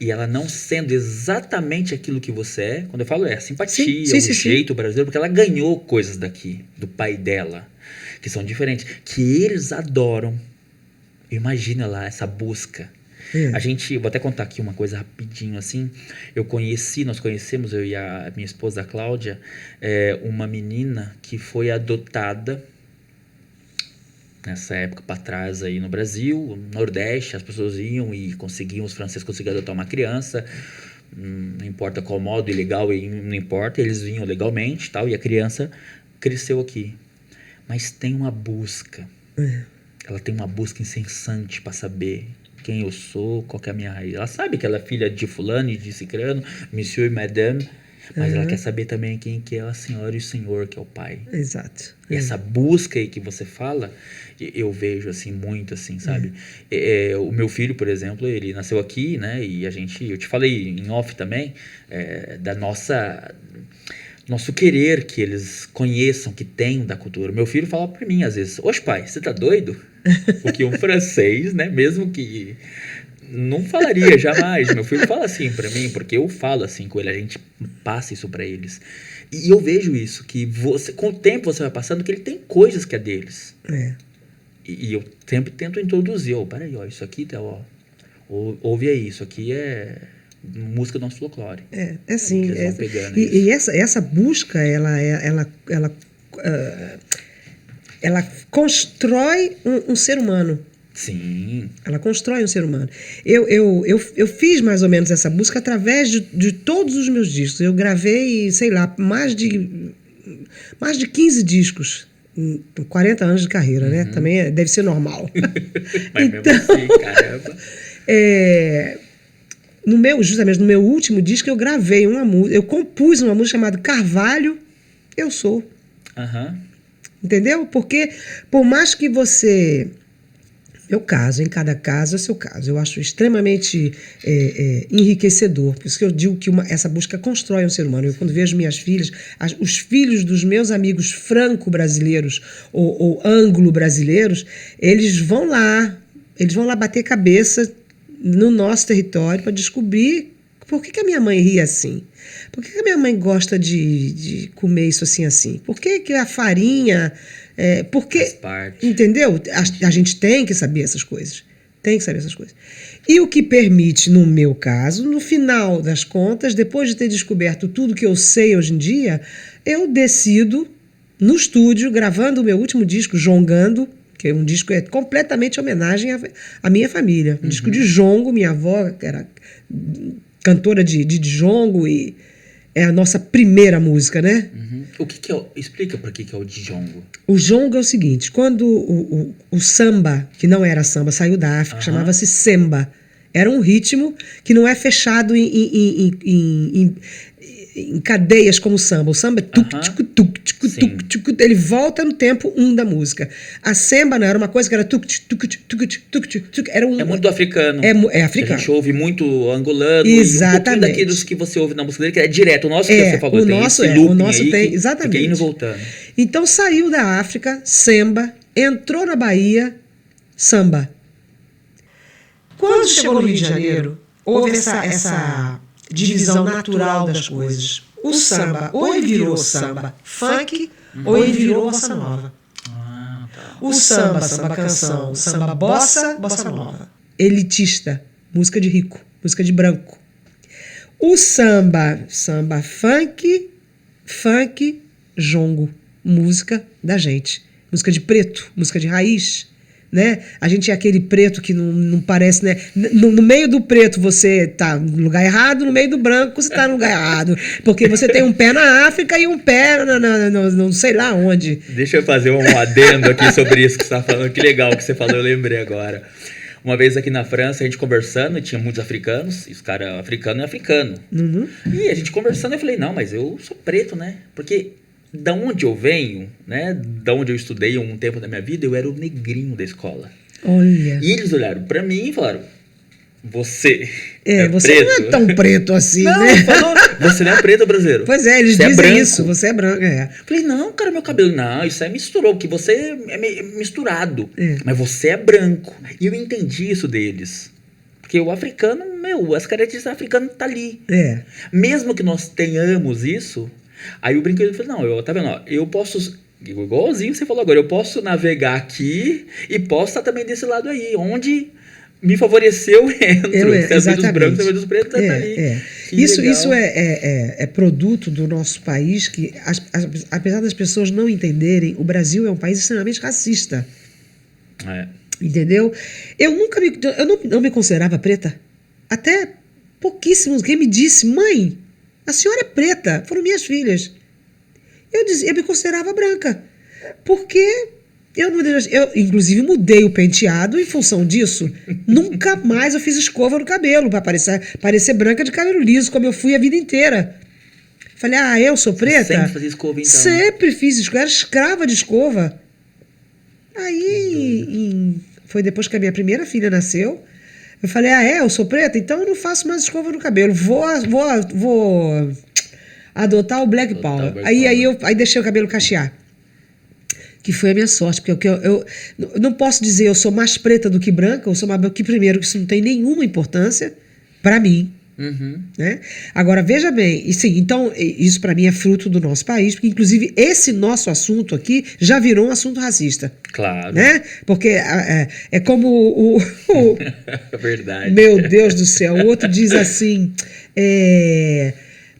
e ela não sendo exatamente aquilo que você é. Quando eu falo simpatia, sim, jeito brasileiro, porque ela ganhou coisas daqui, do pai dela, que são diferentes, que eles adoram. Imagina lá essa busca. Vou até contar aqui uma coisa rapidinho assim. Nós conhecemos, eu e a minha esposa, a Cláudia, uma menina que foi adotada nessa época para trás aí no Brasil, no Nordeste. As pessoas iam e os franceses conseguiam adotar uma criança, não importa qual modo, ilegal, não importa, eles vinham legalmente, tal, e a criança cresceu aqui. mas tem uma busca. Ela tem uma busca incessante para saber quem eu sou, qual que é a minha raiz. Ela sabe que ela é filha de fulano e de cicrano, monsieur e madame, mas ela quer saber também quem que é a senhora e o senhor, que é o pai. Exato. E essa busca aí que você fala, eu vejo assim muito assim, sabe? O meu filho, por exemplo, ele nasceu aqui, né? E eu te falei em off também, da nosso querer que eles conheçam, que tem da cultura. Meu filho fala pra mim às vezes: "Oxe, pai, você tá doido?" Porque um francês, né? Mesmo que não falaria jamais. Meu filho fala assim pra mim, porque eu falo assim com ele, a gente passa isso pra eles. E eu vejo isso, que com o tempo você vai passando, que ele tem coisas que é deles. E eu sempre tento introduzir, peraí, isso aqui, ouve aí, isso aqui é música do nosso folclore. Assim. Eles vão pegando E essa busca, ela constrói um ser humano. Sim. Ela constrói um ser humano. Eu fiz mais ou menos essa busca através de todos os meus discos. Eu gravei, sei lá, mais de 15 discos. 40 anos de carreira, né? Também deve ser normal. Mas então, mesmo assim, caramba. Justamente no meu último disco, eu gravei uma música. Eu compus uma música chamada Carvalho, Eu Sou. Entendeu? Porque, por mais que você... em cada caso é seu caso. Eu acho extremamente enriquecedor. Por isso que eu digo que essa busca constrói um ser humano. Eu, quando vejo minhas filhas, os filhos dos meus amigos franco-brasileiros ou anglo-brasileiros, eles vão lá bater cabeça no nosso território para descobrir por que a minha mãe ri assim. Por que a minha mãe gosta de comer isso assim? Por que a farinha... Faz parte. Entendeu? A gente tem que saber essas coisas. E o que permite, no meu caso, no final das contas, depois de ter descoberto tudo que eu sei hoje em dia, eu decido, no estúdio, gravando o meu último disco, Jongando, que é um disco completamente homenagem à minha família. Um disco de jongo, minha avó era cantora de jongo e é a nossa primeira música, né? O que é explica para que é o jongo. O jongo é o seguinte, quando o samba, que não era samba, saiu da África, chamava-se semba. Era um ritmo que não é fechado em cadeias como o samba. O samba é tuk-tuk-tuk-tuk-tuk-tuk. Ele volta no tempo 1 da música. A semba não era uma coisa que era tuk-tuk-tuk-tuk-tuk. É muito do africano. É africano. A gente ouve muito angolano. Exatamente. E um pouquinho daqueles que você ouve na música dele, que é direto. O nosso que você falou, tem esse looping o nosso aí tem, que exatamente. fica indo e voltando. Então saiu da África, semba, entrou na Bahia, samba. Quando chegou no Rio de Janeiro, houve essa divisão natural das coisas. O samba, ou ele virou samba funk, ou ele virou bossa nova. O samba, samba canção, samba bossa, bossa nova. Elitista, música de rico, música de branco. O samba funk, jongo, música da gente. Música de preto, música de raiz. Né? A gente é aquele preto que não parece, né? No meio do preto você tá no lugar errado, no meio do branco você tá no lugar errado, porque você tem um pé na África e um pé não sei lá onde. Deixa eu fazer um adendo aqui sobre isso que você está falando, que legal que você falou, eu lembrei agora. Uma vez aqui na França, a gente conversando, tinha muitos africanos, e os caras africano é africano. E a gente conversando, eu falei, não, mas eu sou preto, né? Porque da onde eu venho, né? Da onde eu estudei um tempo da minha vida, eu era o negrinho da escola. Olha. E eles olharam pra mim e falaram, você você preto. não é tão preto assim, não, né? Falou, você não é preto, brasileiro. Pois é, eles você dizem isso, você é branco. Falei, não, cara, meu cabelo, não, isso aí misturou, porque você é misturado, mas você é branco. E eu entendi isso deles. Porque o africano, as características africanas tá ali. Mesmo que nós tenhamos isso, aí o brinquedo falou, não, tá vendo, ó, eu posso, igualzinho você falou agora, eu posso navegar aqui e posso estar também desse lado aí, onde me favoreceu, entro. Você é dos brancos, você é dos pretos, tá ali. Isso é produto do nosso país, que apesar das pessoas não entenderem, o Brasil é um país extremamente racista. Entendeu? Eu não me considerava preta. Até pouquíssimos. Quem me disse, mãe, a senhora é preta. Foram minhas filhas. Eu me considerava branca. Porque eu, inclusive, mudei o penteado em função disso. Nunca mais eu fiz escova no cabelo para parecer branca de cabelo liso, como eu fui a vida inteira. Falei, eu sou preta? Sempre fazia escova, então. Sempre fiz escova, era escrava de escova. Aí, foi depois que a minha primeira filha nasceu, eu falei, eu sou preta? Então eu não faço mais escova no cabelo. Vou adotar o Black Power. Aí deixei o cabelo cachear. Que foi a minha sorte, porque eu não posso dizer eu sou mais preta do que branca, eu sou mais branca que primeiro, que isso não tem nenhuma importância para mim. Uhum. Né? Agora, veja bem, e sim, então isso para mim é fruto do nosso país, porque inclusive esse nosso assunto aqui já virou um assunto racista. Claro. Né? Porque é como Verdade. Meu Deus do céu, o outro diz assim,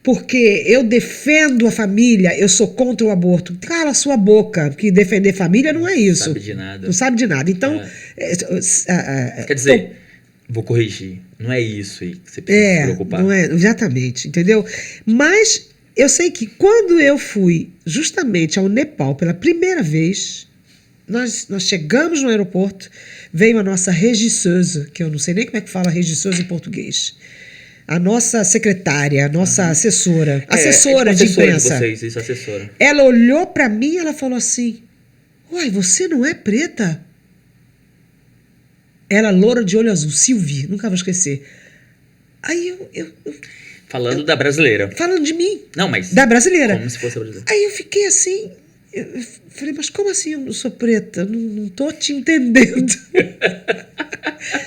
porque eu defendo a família, eu sou contra o aborto. Cala a sua boca, porque defender família não é isso. Não sabe de nada. Não sabe de nada. Então... Quer dizer, vou corrigir, não é isso aí que você precisa se preocupar. Não é, exatamente, entendeu? Mas eu sei que quando eu fui justamente ao Nepal pela primeira vez, nós chegamos no aeroporto, veio a nossa regisseuse, que eu não sei nem como é que fala regisseuse em português, a nossa secretária, a nossa assessora de imprensa. De vocês, isso, assessora. Ela olhou para mim e ela falou assim, uai, você não é preta? Ela, loura de olho azul, Sylvie, nunca vou esquecer. Aí Falando da brasileira. Falando de mim. Não, mas... Da brasileira. Como se fosse a brasileira. Aí eu fiquei assim... Eu falei, mas como assim eu não sou preta? Não tô te entendendo.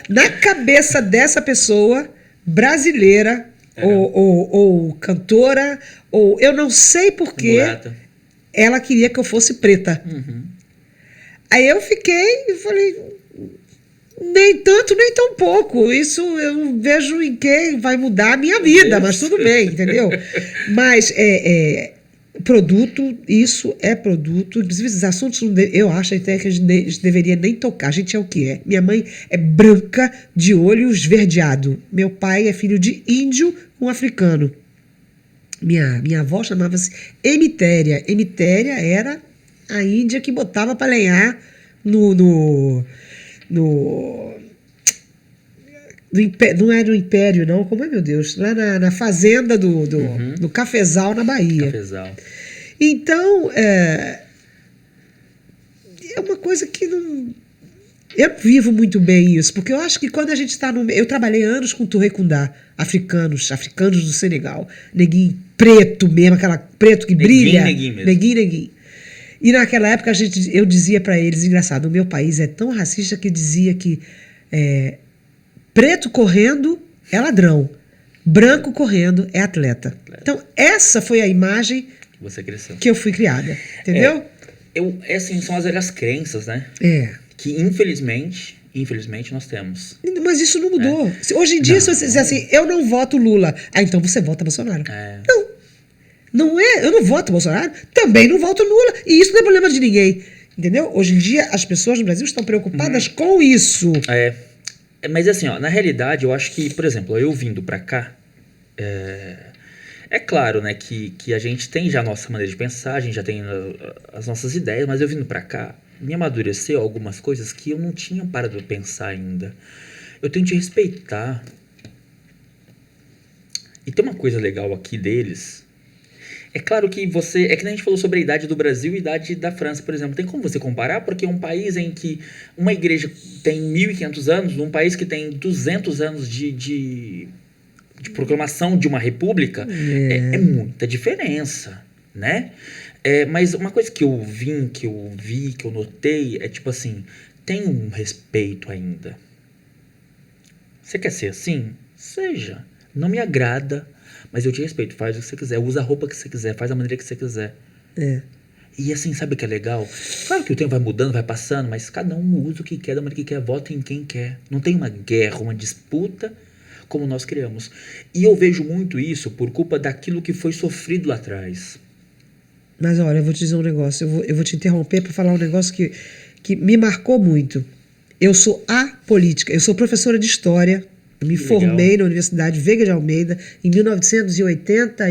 Na cabeça dessa pessoa, brasileira, ou cantora, ou eu não sei porquê, ela queria que eu fosse preta. Uhum. Aí eu fiquei e falei... Nem tanto, nem tão pouco. Isso eu vejo em que vai mudar a minha vida, mas tudo bem, entendeu? Mas produto, isso é produto. Inclusive, esses assuntos, eu acho até que a gente deveria nem tocar. A gente é o que é. Minha mãe é branca, de olho esverdeado. Meu pai é filho de índio com africano. Minha avó chamava-se Emitéria. Emitéria era a índia que botava para lenhar não é no Império, não. Como é, meu Deus? Lá na fazenda do Cafezal, na Bahia. Cafezal. Então, é uma coisa que não... Eu vivo muito bem isso, porque eu acho que quando a gente está no... Eu trabalhei anos com Turrecundá, africanos do Senegal. Neguinho preto mesmo, aquela preto que brilha. Neguinho mesmo. Neguinho. E naquela época eu dizia para eles, engraçado, o meu país é tão racista que dizia que preto correndo é ladrão, branco correndo é atleta. Então essa foi a imagem Você cresceu. que eu fui criada, entendeu? Assim, são as velhas crenças, né? Que infelizmente nós temos. Mas isso não mudou. Hoje em dia, se você dizer assim, eu não voto Lula, então você vota Bolsonaro. Não é, eu não voto Bolsonaro, também não voto Lula, e isso não é problema de ninguém, entendeu? Hoje em dia, as pessoas no Brasil estão preocupadas com isso. Mas assim, na realidade, eu acho que, por exemplo, eu vindo pra cá, é claro, né, que a gente tem já a nossa maneira de pensar, a gente já tem as nossas ideias, mas eu vindo pra cá, me amadureceu algumas coisas que eu não tinha parado de pensar ainda. Eu tenho que respeitar. E tem uma coisa legal aqui deles... É claro que é que nem a gente falou sobre a idade do Brasil e a idade da França, por exemplo. Tem como você comparar? Porque é um país em que uma igreja tem 1.500 anos, num país que tem 200 anos de proclamação de uma república, é muita diferença, né? Mas uma coisa que eu vi, que eu notei, é tipo assim, tem um respeito ainda. Você quer ser assim? Seja. Não me agrada, mas eu te respeito, faz o que você quiser, usa a roupa que você quiser, faz a maneira que você quiser. E assim, sabe o que é legal? Claro que o tempo vai mudando, vai passando, mas cada um usa o que quer, da maneira que quer, vota em quem quer. Não tem uma guerra, uma disputa como nós criamos. E eu vejo muito isso por culpa daquilo que foi sofrido lá atrás. Mas olha, eu vou te dizer um negócio, eu vou te interromper para falar um negócio que me marcou muito. Eu sou apolítica, eu sou professora de história. Eu me formei na Universidade Veiga de Almeida em 1984.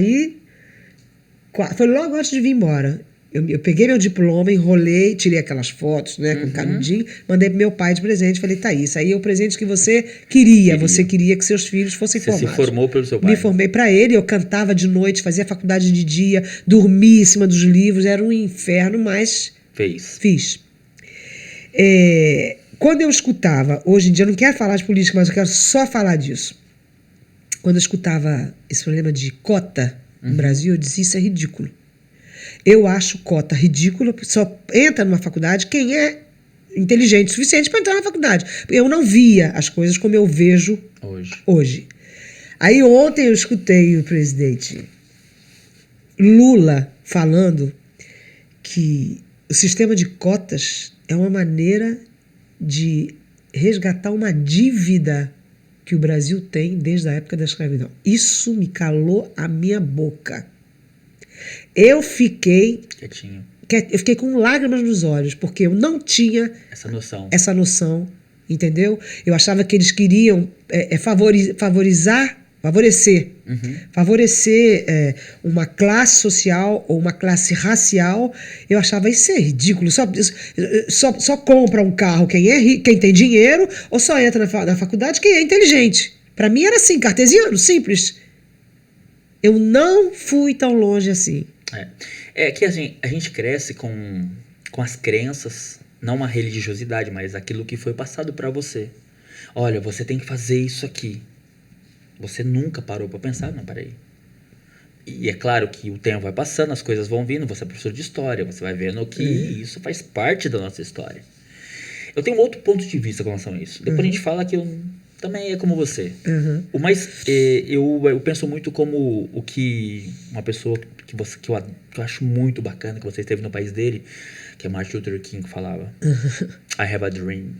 Foi logo antes de vir embora. Eu peguei meu diploma, enrolei, tirei aquelas fotos, né, com canudinho, mandei pro meu pai de presente. Falei, tá, isso aí é o presente que você queria. Você queria que seus filhos fossem Você formados. se formou pelo seu pai. Me formei para ele, eu cantava de noite, fazia faculdade de dia, dormia em cima dos livros, era um inferno, mas fiz. Quando eu escutava, hoje em dia eu não quero falar de política, mas eu quero só falar disso. Quando eu escutava esse problema de cota no Brasil, eu dizia, isso é ridículo. Eu acho cota ridícula, só entra numa faculdade quem é inteligente o suficiente para entrar na faculdade. Eu não via as coisas como eu vejo hoje. Aí ontem eu escutei o presidente Lula falando que o sistema de cotas é uma maneira de resgatar uma dívida que o Brasil tem desde a época da escravidão. Isso me calou a minha boca. Eu fiquei quietinho. Eu fiquei com lágrimas nos olhos, porque eu não tinha essa noção, entendeu? Eu achava que eles queriam favorecer uma classe social ou uma classe racial. Eu achava isso é ridículo. Só compra um carro quem é rico, quem tem dinheiro, ou só entra na faculdade quem é inteligente. Para mim era assim, cartesiano, simples. Eu não fui tão longe assim. É que assim, a gente cresce com as crenças, não uma religiosidade, mas aquilo que foi passado para você. Olha, você tem que fazer isso aqui. Você nunca parou para pensar? Não, peraí. E é claro que o tempo vai passando, as coisas vão vindo, você é professor de história, você vai vendo que isso faz parte da nossa história. Eu tenho um outro ponto de vista com relação a isso. Depois a gente fala que eu também é como você. O mais, eu penso muito como o que uma pessoa que eu acho muito bacana, que você esteve no país dele, que é Martin Luther King falava. I have a dream.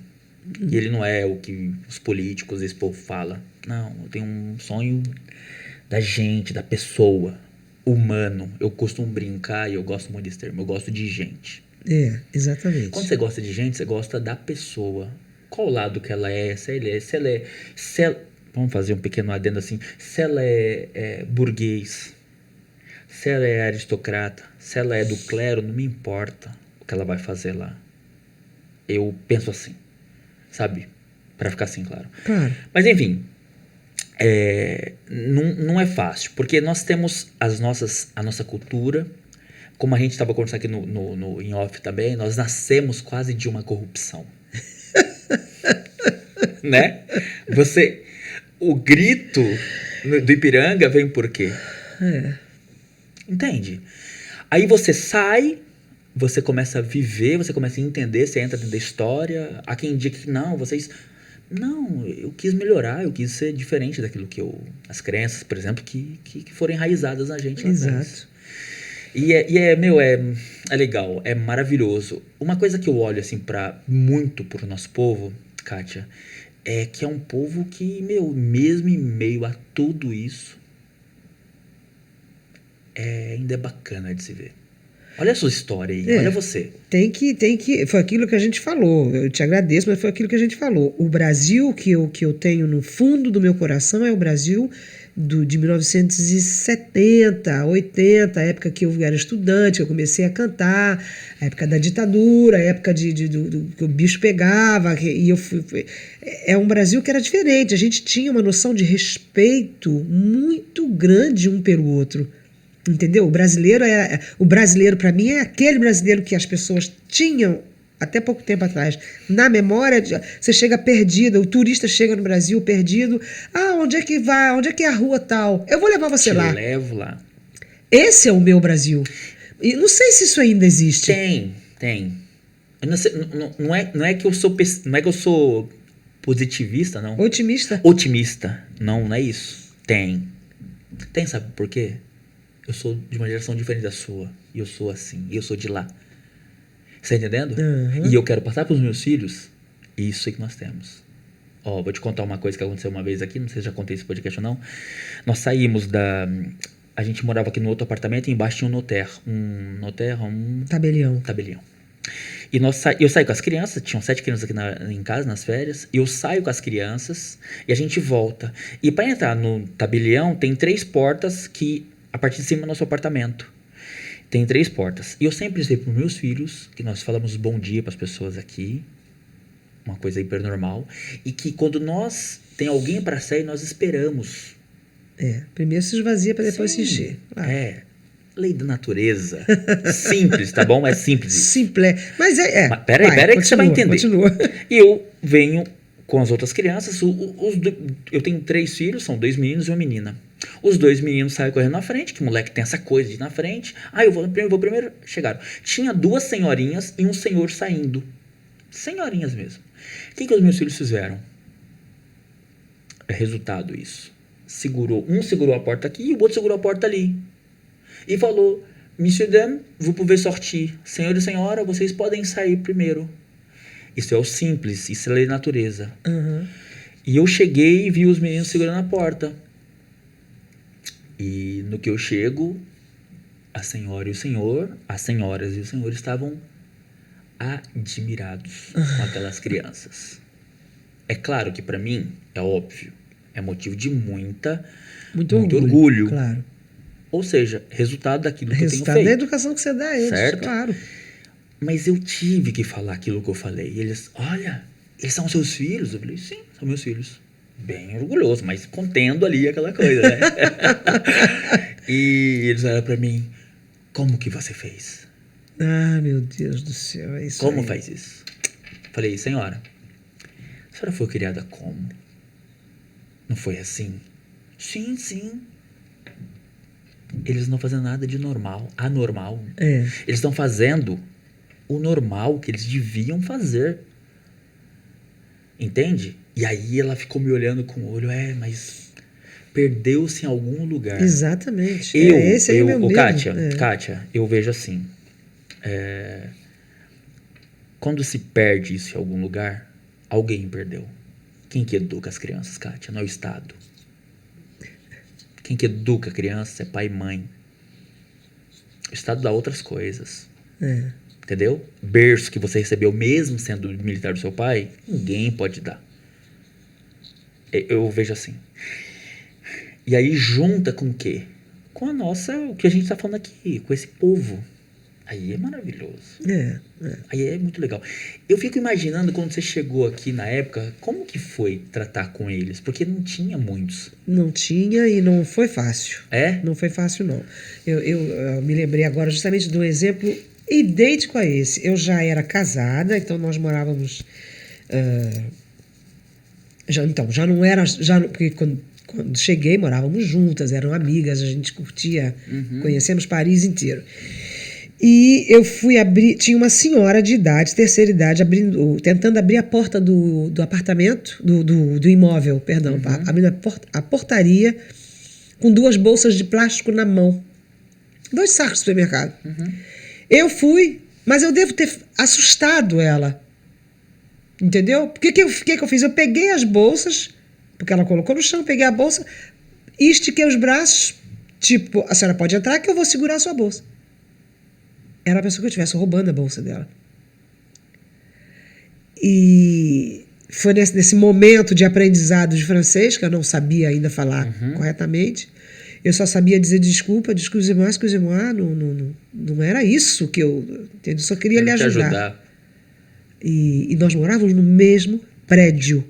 E ele não é o que os políticos, esse povo fala. Não, eu tenho um sonho da gente, da pessoa, humano. Eu costumo brincar e eu gosto muito desse termo. Eu gosto de gente. Exatamente. Quando você gosta de gente, você gosta da pessoa. Qual lado que ela é? Vamos fazer um pequeno adendo assim. Se ela é burguês, se ela é aristocrata, se ela é do clero, não me importa o que ela vai fazer lá. Eu penso assim, sabe? Pra ficar assim, claro. Mas enfim, não é fácil, porque nós temos a nossa cultura, como a gente estava conversando aqui no em off também, nós nascemos quase de uma corrupção. Né? O grito do Ipiranga vem por quê? Entende? Aí você sai, você começa a viver, você começa a entender, você entra dentro da história. Há quem diga que não, não, eu quis melhorar, eu quis ser diferente daquilo que as crenças, por exemplo, que foram enraizadas na gente lá atrás. E é legal, é maravilhoso. Uma coisa que eu olho assim muito pro nosso povo, Kátia, é que é um povo que, mesmo em meio a tudo isso, ainda é bacana de se ver. Olha a sua história aí, olha você. Tem que. Foi aquilo que a gente falou. Eu te agradeço, mas foi aquilo que a gente falou. O Brasil que eu tenho no fundo do meu coração é o Brasil de 1970, 80, a época que eu era estudante, eu comecei a cantar, a época da ditadura, a época que o bicho pegava, e eu fui. É um Brasil que era diferente. A gente tinha uma noção de respeito muito grande um pelo outro. Entendeu? O brasileiro para mim é aquele brasileiro que as pessoas tinham até pouco tempo atrás na memória. Você chega perdido, o turista chega no Brasil perdido. Onde é que vai? Onde é que é a rua tal? Eu vou levar você lá. Te levo lá. Esse é o meu Brasil. E não sei se isso ainda existe. Tem. Eu não, sei, não é que eu sou positivista, não. Otimista. Não é isso. Tem, sabe por quê? Eu sou de uma geração diferente da sua. E eu sou assim. E eu sou de lá. Você tá entendendo? E eu quero passar pros meus filhos isso que nós temos. Vou te contar uma coisa que aconteceu uma vez aqui. Não sei se já contei esse podcast ou não. Nós saímos a gente morava aqui no outro apartamento e embaixo tinha um tabelião. E eu saí com as crianças. Tinham 7 crianças aqui em casa, nas férias. E eu saio com as crianças e a gente volta. E para entrar no tabelião tem 3 portas que... a partir de cima do nosso apartamento. Tem 3 portas. E eu sempre disse para os meus filhos que nós falamos bom dia para as pessoas aqui, uma coisa hiper normal, e que quando nós tem alguém para sair, nós esperamos. Primeiro se esvazia para depois Sim, se encher. Lei da natureza. Simples, tá bom? É simples isso. Simples. Mas Mas peraí que você vai entender. Continua. E eu venho com as outras crianças. Eu tenho 3 filhos, são 2 meninos e uma menina. Os 2 meninos saem correndo na frente, que o moleque tem essa coisa de ir na frente. Eu vou primeiro. Chegaram. Tinha 2 senhorinhas e um senhor saindo. Senhorinhas mesmo. O que os meus filhos fizeram? É resultado isso. Um segurou a porta aqui e o outro segurou a porta ali. E falou: Monsieur Dame, vous pouvez sortir. Senhor e senhora, vocês podem sair primeiro. Isso é o simples, isso é a lei da natureza. Uhum. E eu cheguei e vi os meninos segurando a porta. E no que eu chego, a senhora e o senhor, as senhoras e o senhor estavam admirados com aquelas crianças. É claro que para mim, é óbvio, é motivo de muito orgulho. Claro. Ou seja, resultado daquilo que eu tenho feito. Resultado da educação que você dá a eles, certo? Claro. Mas eu tive que falar aquilo que eu falei. E eles, olha, eles são seus filhos? Eu falei, sim, são meus filhos. Bem orgulhoso, mas contendo ali aquela coisa, né? E eles olharam pra mim, como que você fez? Meu Deus do céu, é isso Como aí. faz isso? Falei, senhora, a senhora foi criada como? Não foi assim? Sim, sim. Eles não fazem nada de normal, anormal. Eles estão fazendo o normal que eles deviam fazer. Entende? E aí ela ficou me olhando com o olho, mas perdeu-se em algum lugar. Exatamente. Esse aí é o meu medo. Kátia, eu vejo assim, quando se perde isso em algum lugar, alguém perdeu. Quem que educa as crianças, Kátia? Não é o Estado. Quem que educa a criança é pai e mãe. O Estado dá outras coisas. Entendeu? Berço que você recebeu mesmo sendo militar do seu pai, ninguém pode dar. Eu vejo assim. E aí junta com o quê? Com o que a gente está falando aqui, com esse povo. Aí é maravilhoso. Aí é muito legal. Eu fico imaginando quando você chegou aqui na época, como que foi tratar com eles? Porque não tinha muitos. Não tinha e não foi fácil. Não foi fácil, não. Eu me lembrei agora justamente de um exemplo idêntico a esse. Eu já era casada, então nós morávamos... Já não era... Porque quando cheguei, morávamos juntas, eram amigas, a gente curtia, conhecemos Paris inteiro. E eu fui abrir, tinha uma senhora de idade, terceira idade, tentando abrir a porta do apartamento, do imóvel, perdão, abrindo a portaria com 2 bolsas de plástico na mão. 2 sacos de supermercado. Eu fui, mas eu devo ter assustado ela. Entendeu? Porque que eu fiz? Eu peguei as bolsas, porque ela colocou no chão, peguei a bolsa e estiquei os braços, tipo, a senhora pode entrar que eu vou segurar a sua bolsa. Ela pensou que eu estivesse roubando a bolsa dela. E foi nesse momento de aprendizado de francês, que eu não sabia ainda falar corretamente. Eu só sabia dizer desculpa, excusez-moi, não era isso que eu só queria lhe ajudar. E nós morávamos no mesmo prédio.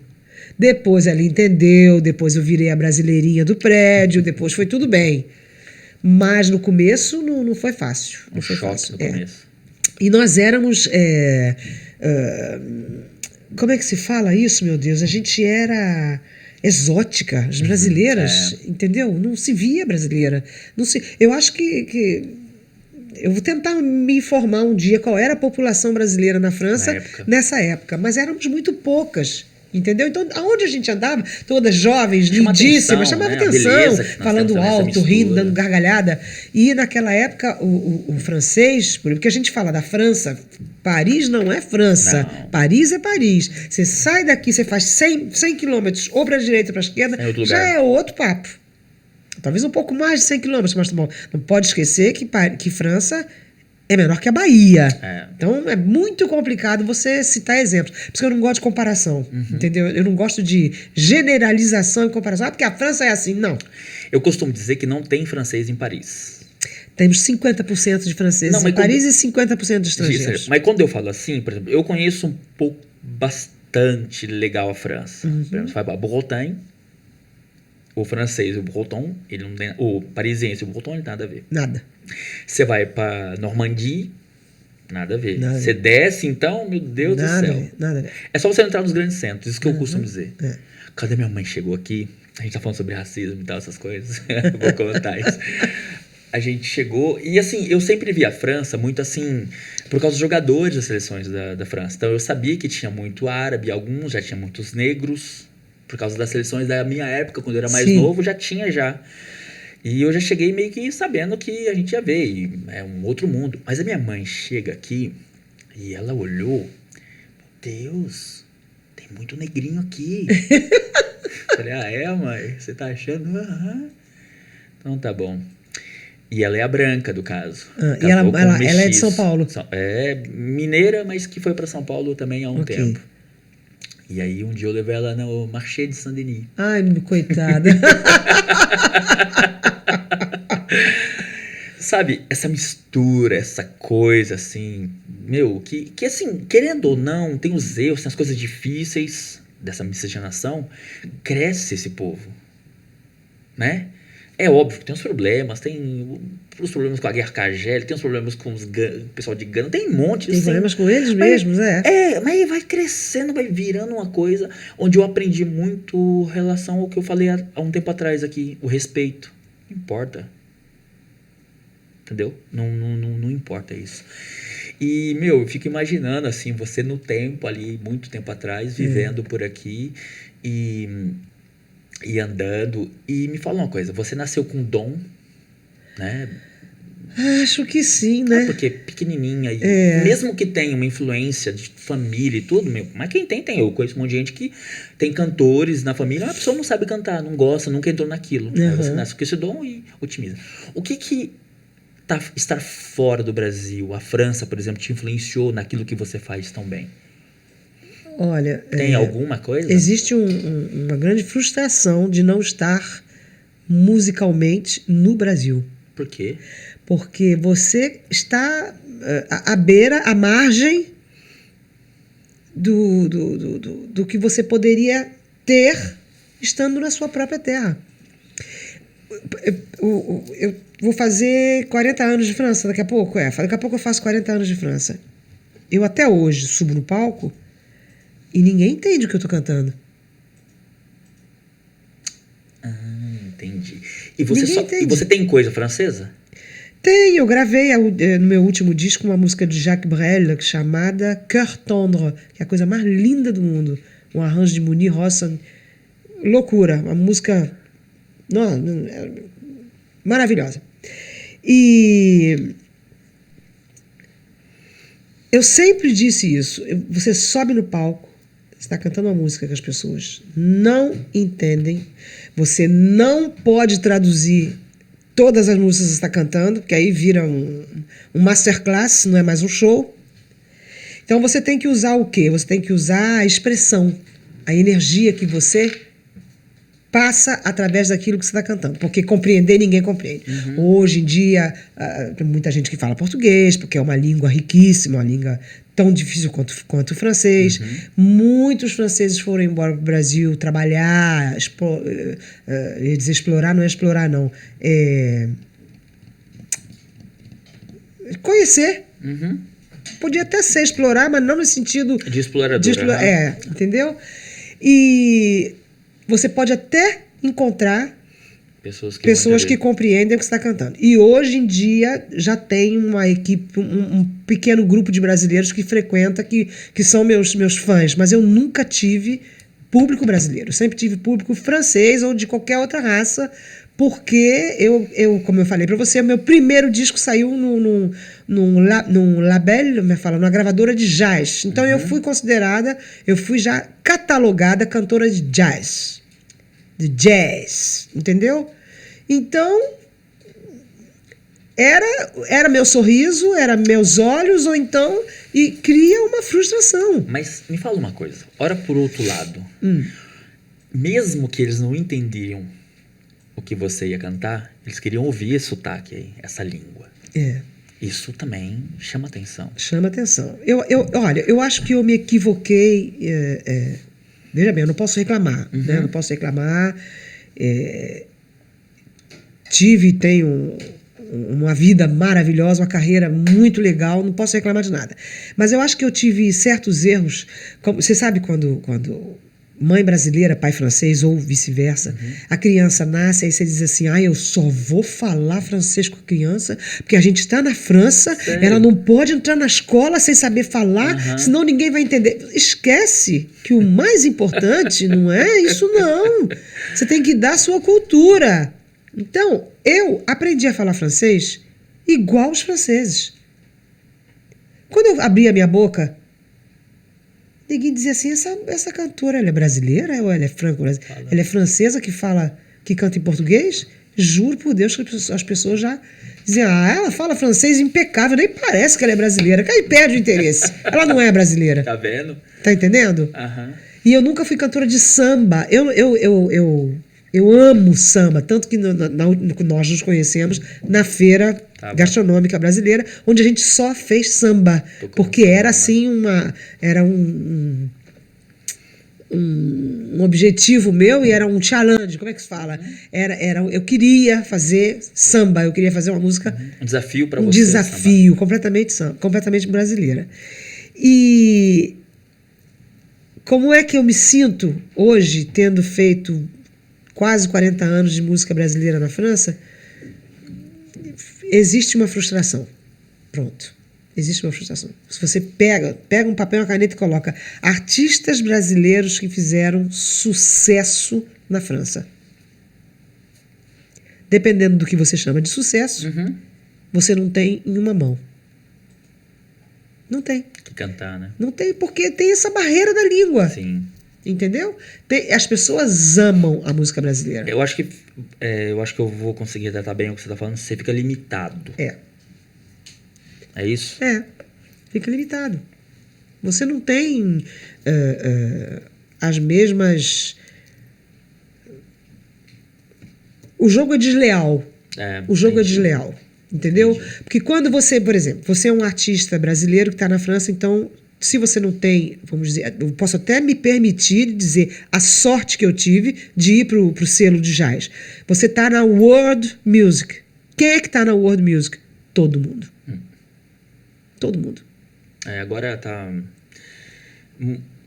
Depois ela entendeu, depois eu virei a brasileirinha do prédio, depois foi tudo bem. Mas no começo não foi fácil. Não foi fácil. No começo. E nós éramos... como é que se fala isso, meu Deus? A gente era exótica, as brasileiras, entendeu? Não se via brasileira. Eu acho que eu vou tentar me informar um dia qual era a população brasileira na França nessa época, mas éramos muito poucas. Entendeu? Então, aonde a gente andava, todas jovens, lindíssimas, chamava atenção, falando alto, rindo, dando gargalhada. E naquela época, o francês, porque a gente fala da França, Paris não é França, não. Paris é Paris. Você sai daqui, você faz 100 quilômetros, ou para a direita ou para a esquerda, já é outro papo. Talvez um pouco mais de 100 quilômetros, mas não pode esquecer que França é menor que a Bahia. Então é muito complicado você citar exemplos. Por isso que eu não gosto de comparação, entendeu? Eu não gosto de generalização e comparação. Porque a França é assim, não. Eu costumo dizer que não tem francês em Paris. Temos 50% de franceses Não, mas em Paris e 50% de estrangeiros. Mas quando eu falo assim, por exemplo, eu conheço um pouco, bastante legal a França. Por exemplo, você vai para Bretagne, o francês, o breton, ele não tem, o parisiense, o breton, ele tem nada a ver. Nada. Você vai para Normandie, nada a ver. Nada. Você desce, então, meu Deus Nada do a céu. ver, nada a ver. É só você entrar nos grandes centros, isso que eu costumo dizer. É. Quando a minha mãe chegou aqui, a gente tá falando sobre racismo e tal, essas coisas, vou contar isso. A gente chegou, e assim, eu sempre vi a França muito assim, por causa dos jogadores das seleções da França. Então eu sabia que tinha muito árabe, alguns já tinha muitos negros, por causa das seleções da minha época, quando eu era mais Sim. novo, já tinha já. E eu já cheguei meio que sabendo que a gente ia ver, e é um outro mundo. Mas a minha mãe chega aqui e ela olhou, meu Deus, tem muito negrinho aqui. Falei, mãe, você tá achando? Aham. Então tá bom. E ela é a branca do caso. E ela é de São Paulo. É mineira, mas que foi para São Paulo também há um tempo. E aí um dia eu levei ela no Marché de Saint-Denis. Ai, coitada. Sabe, essa mistura, essa coisa assim, meu, que assim, querendo ou não, tem os erros, tem as coisas difíceis dessa miscigenação, cresce esse povo, né? É óbvio que tem os problemas, tem os problemas com a guerra Arcagel, tem os problemas com o pessoal de Gana, tem um monte. Tem assim, problemas com eles mesmos, mas vai crescendo, vai virando uma coisa onde eu aprendi muito em relação ao que eu falei há um tempo atrás aqui, o respeito. Não importa. Entendeu? Não importa isso. E, meu, eu fico imaginando, assim, você no tempo ali, muito tempo atrás, vivendo por aqui e andando. E me fala uma coisa, você nasceu com dom, né? Acho que sim, né? Porque pequenininha, e mesmo que tenha uma influência de família e tudo, meu, mas quem tem. Eu conheço um monte de gente que tem cantores na família, a pessoa não sabe cantar, não gosta, nunca entrou naquilo. Aí você nasce com esse dom e otimiza. O que estar fora do Brasil, a França, por exemplo, te influenciou naquilo que você faz tão bem? Olha, tem alguma coisa? Existe uma grande frustração de não estar musicalmente no Brasil. Por quê? Porque você está à beira, à margem do que você poderia ter estando na sua própria terra. Eu vou fazer 40 anos de França daqui a pouco. Daqui a pouco eu faço 40 anos de França. Eu até hoje subo no palco e ninguém entende o que eu tô cantando. Entendi. E você tem coisa francesa? Tem, eu gravei no meu último disco uma música de Jacques Brel chamada Cœur Tendre, que é a coisa mais linda do mundo. Um arranjo de Moni Rossan. Loucura, uma música maravilhosa. E eu sempre disse isso. Você sobe no palco, você está cantando uma música que as pessoas não entendem. Você não pode traduzir todas as músicas que você está cantando, porque aí vira um masterclass, não é mais um show. Então você tem que usar o quê? Você tem que usar a expressão, a energia que você passa através daquilo que você está cantando. Porque compreender, ninguém compreende. Hoje em dia, tem muita gente que fala português, porque é uma língua riquíssima, uma língua tão difícil quanto o francês. Muitos franceses foram embora para o Brasil trabalhar, ia dizer explorar, não é explorar, não. Conhecer. Podia até ser explorar, mas não no sentido de explorador. Entendeu? E você pode até encontrar pessoas que compreendem o que você está cantando. E hoje em dia já tem uma equipe, um pequeno grupo de brasileiros que frequenta, que são meus fãs, mas eu nunca tive público brasileiro. Eu sempre tive público francês ou de qualquer outra raça, porque eu como eu falei para você, meu primeiro disco saiu num label, numa gravadora de jazz. Então eu fui já catalogada cantora de jazz. De jazz, entendeu? Então, era meu sorriso, era meus olhos, ou então, e cria uma frustração. Mas me fala uma coisa, ora por outro lado, mesmo que eles não entendiam o que você ia cantar, eles queriam ouvir esse sotaque aí, essa língua. É. Isso também chama atenção. Chama atenção. Olha, eu acho que eu me equivoquei. Veja bem, eu não posso reclamar. Né? Eu não posso reclamar. Tive e tenho uma vida maravilhosa, uma carreira muito legal, não posso reclamar de nada. Mas eu acho que eu tive certos erros. Você sabe quando mãe brasileira, pai francês, ou vice-versa, a criança nasce, aí você diz assim, eu só vou falar francês com a criança, porque a gente está na França, Sério? ela não pode entrar na escola sem saber falar, senão ninguém vai entender. Esquece que o mais importante não é isso, não. Você tem que dar a sua cultura. Então, eu aprendi a falar francês igual os franceses. Quando eu abria a minha boca, ninguém dizia assim, essa cantora, ela é brasileira ou ela é franco-brasileira? Ela é francesa que canta em português? Juro por Deus que as pessoas já diziam, ela fala francês impecável, nem parece que ela é brasileira, que aí perde o interesse. Ela não é brasileira. Tá vendo? Tá entendendo? E eu nunca fui cantora de samba. Eu amo samba, tanto que nós nos conhecemos na feira gastronômica brasileira, onde a gente só fez samba, porque era assim era um objetivo meu e era um challenge, como é que se fala? Eu queria fazer samba, eu queria fazer uma música... Um desafio para você. Um desafio, completamente brasileira. E como é que eu me sinto hoje, tendo feito quase 40 anos de música brasileira na França? Existe uma frustração. Pronto. Existe uma frustração. Se você pega um papel e uma caneta e coloca artistas brasileiros que fizeram sucesso na França. Dependendo do que você chama de sucesso, você não tem em uma mão. Não tem. Que cantar, né? Não tem, porque tem essa barreira da língua. Sim. Entendeu? As pessoas amam a música brasileira. Eu acho que eu vou conseguir tratar bem o que você está falando. Você fica limitado. É isso? Fica limitado. Você não tem as mesmas... O jogo é desleal. É desleal. Entendeu? Entendi. Porque quando você, por exemplo, você é um artista brasileiro que está na França, então... Se você não tem, vamos dizer, eu posso até me permitir dizer a sorte que eu tive de ir para o selo de jazz. Você está na World Music. Quem é que está na World Music? Todo mundo. Todo mundo. Agora tá...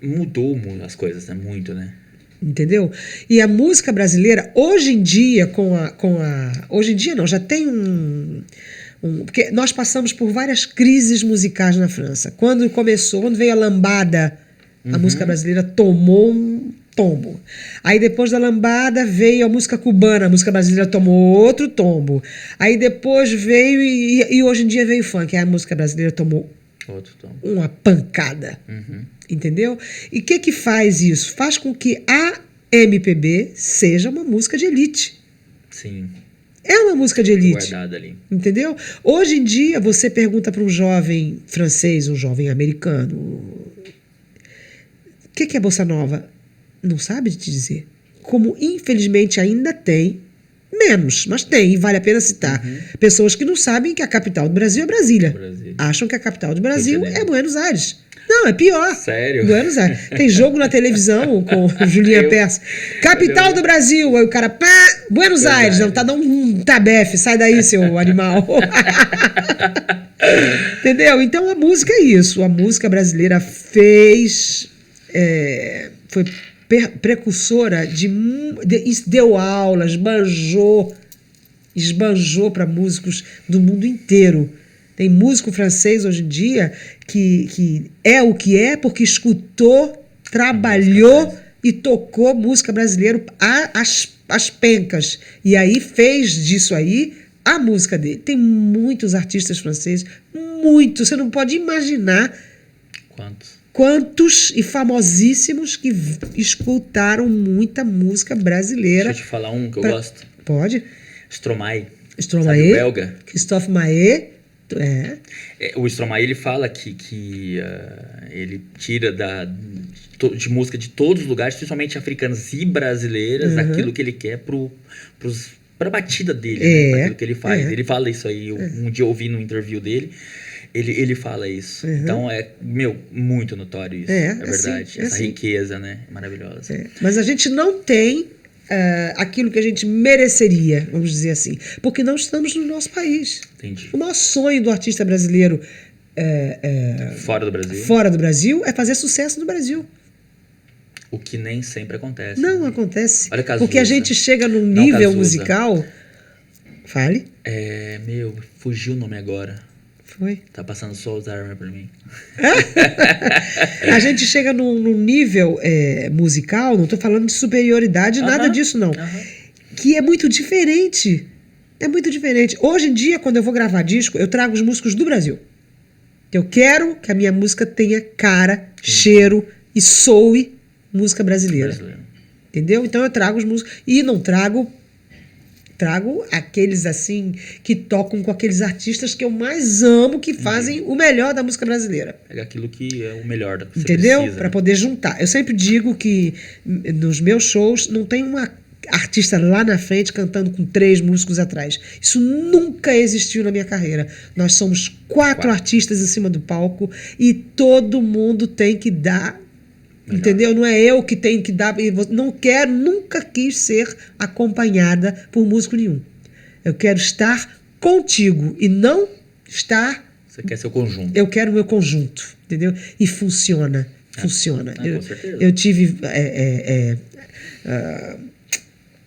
Mudou as coisas, né? Muito, né? Entendeu? E a música brasileira, hoje em dia, hoje em dia não, já tem porque nós passamos por várias crises musicais na França. Quando veio a lambada, a música brasileira tomou um tombo. Aí depois da lambada veio a música cubana, a música brasileira tomou outro tombo. Aí depois veio, e hoje em dia veio o funk, aí a música brasileira tomou outro tombo. Uma pancada. Entendeu? E o que faz isso? Faz com que a MPB seja uma música de elite. Sim. É uma música de elite. Guardada ali. Entendeu? Hoje em dia, você pergunta para um jovem francês, um jovem americano, o que é bossa nova? Não sabe te dizer. Como, infelizmente, ainda tem, menos, mas tem, e vale a pena citar, pessoas que não sabem que a capital do Brasil é Brasília. Acham que a capital do Brasil é Buenos Aires. Não, é pior. Sério? Buenos Aires. Tem jogo na televisão com Julinha Pérez. Capital do Brasil. Aí o cara, Buenos Aires. Não, tá dando um tabefe. Sai daí, seu animal. Entendeu? Então a música é isso. A música brasileira foi precursora deu aulas, esbanjou para músicos do mundo inteiro. Tem músico francês hoje em dia que é o que é porque escutou, trabalhou e tocou música brasileira às pencas. E aí fez disso aí a música dele. Tem muitos artistas franceses, muitos. Você não pode imaginar quantos e famosíssimos que escutaram muita música brasileira. Deixa eu te falar um que eu gosto. Pode. Stromae. Stromae. Belga. Christophe Maé. O Stromae, ele fala que ele tira de música de todos os lugares, principalmente africanas e brasileiras, aquilo que ele quer pra batida dele, né? Pra aquilo que ele faz. É. Ele fala isso aí. Um dia eu ouvi no interview dele. Ele fala isso. Então muito notório isso. É verdade. Sim, Essa riqueza, né? Maravilhosa. Mas a gente não tem aquilo que a gente mereceria, vamos dizer assim. Porque não estamos no nosso país. Entendi. O maior sonho do artista brasileiro fora do Brasil é fazer sucesso no Brasil. O que nem sempre acontece. Não acontece. Olha Cazuza. Porque a gente chega num nível musical. Fale. Fugiu o nome agora. Foi. Tá passando só os Alzheimer pra mim. A gente chega num nível musical, não tô falando de superioridade, nada disso não. Que é muito diferente. É muito diferente. Hoje em dia, quando eu vou gravar disco, eu trago os músicos do Brasil. Eu quero que a minha música tenha cara, cheiro e soe música brasileira. Entendeu? Então eu trago os músicos. E não trago aqueles assim que tocam com aqueles artistas que eu mais amo, que fazem o melhor da música brasileira. Pega aquilo que é o melhor da música. Entendeu? Para poder juntar. Eu sempre digo que nos meus shows não tem uma artista lá na frente cantando com 3 músicos atrás. Isso nunca existiu na minha carreira. Nós somos 4 artistas em cima do palco e todo mundo tem que dar. Melhor. Entendeu? Não é eu que tenho que dar. Não quero, nunca quis ser acompanhada por músico nenhum. Eu quero estar contigo e não estar. Você quer seu conjunto. Eu quero o meu conjunto, entendeu? E funciona. Funciona. Com certeza. Eu tive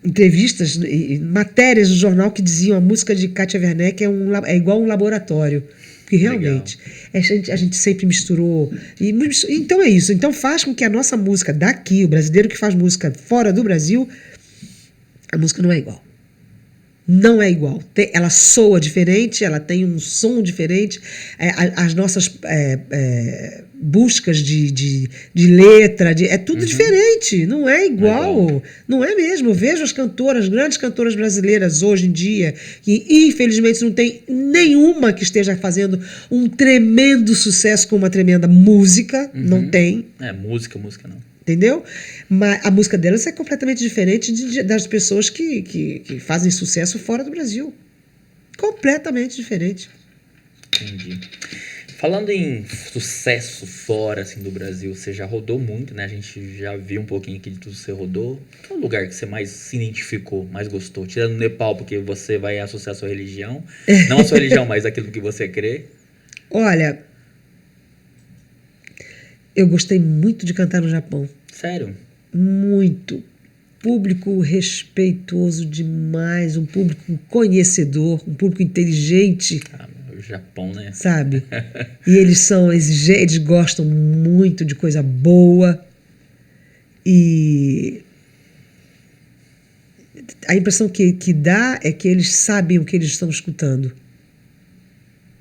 entrevistas e matérias no jornal que diziam a música de Kátia Werneck é igual um laboratório. Porque realmente a gente sempre misturou. Então é isso. Então faz com que a nossa música daqui, o brasileiro que faz música fora do Brasil, a música não é igual. Não é igual. Ela soa diferente, ela tem um som diferente. As nossas buscas de letra, é tudo diferente. Não é igual. Não é mesmo. Eu vejo as grandes cantoras brasileiras hoje em dia, que infelizmente não tem nenhuma que esteja fazendo um tremendo sucesso com uma tremenda música. Não tem. Música não. Entendeu? Mas a música delas é completamente diferente das pessoas que fazem sucesso fora do Brasil. Completamente diferente. Entendi. Falando em sucesso fora assim, do Brasil, você já rodou muito, né? A gente já viu um pouquinho aqui de tudo que você rodou. Qual é o lugar que você mais se identificou, mais gostou? Tirando o Nepal, porque você vai associar a sua religião. Não a sua religião, mas aquilo que você crê. Olha, eu gostei muito de cantar no Japão. Sério? Muito. Público respeitoso demais, um público conhecedor, um público inteligente. O Japão, né? Sabe? E eles são exigentes, gostam muito de coisa boa. E a impressão que dá é que eles sabem o que eles estão escutando.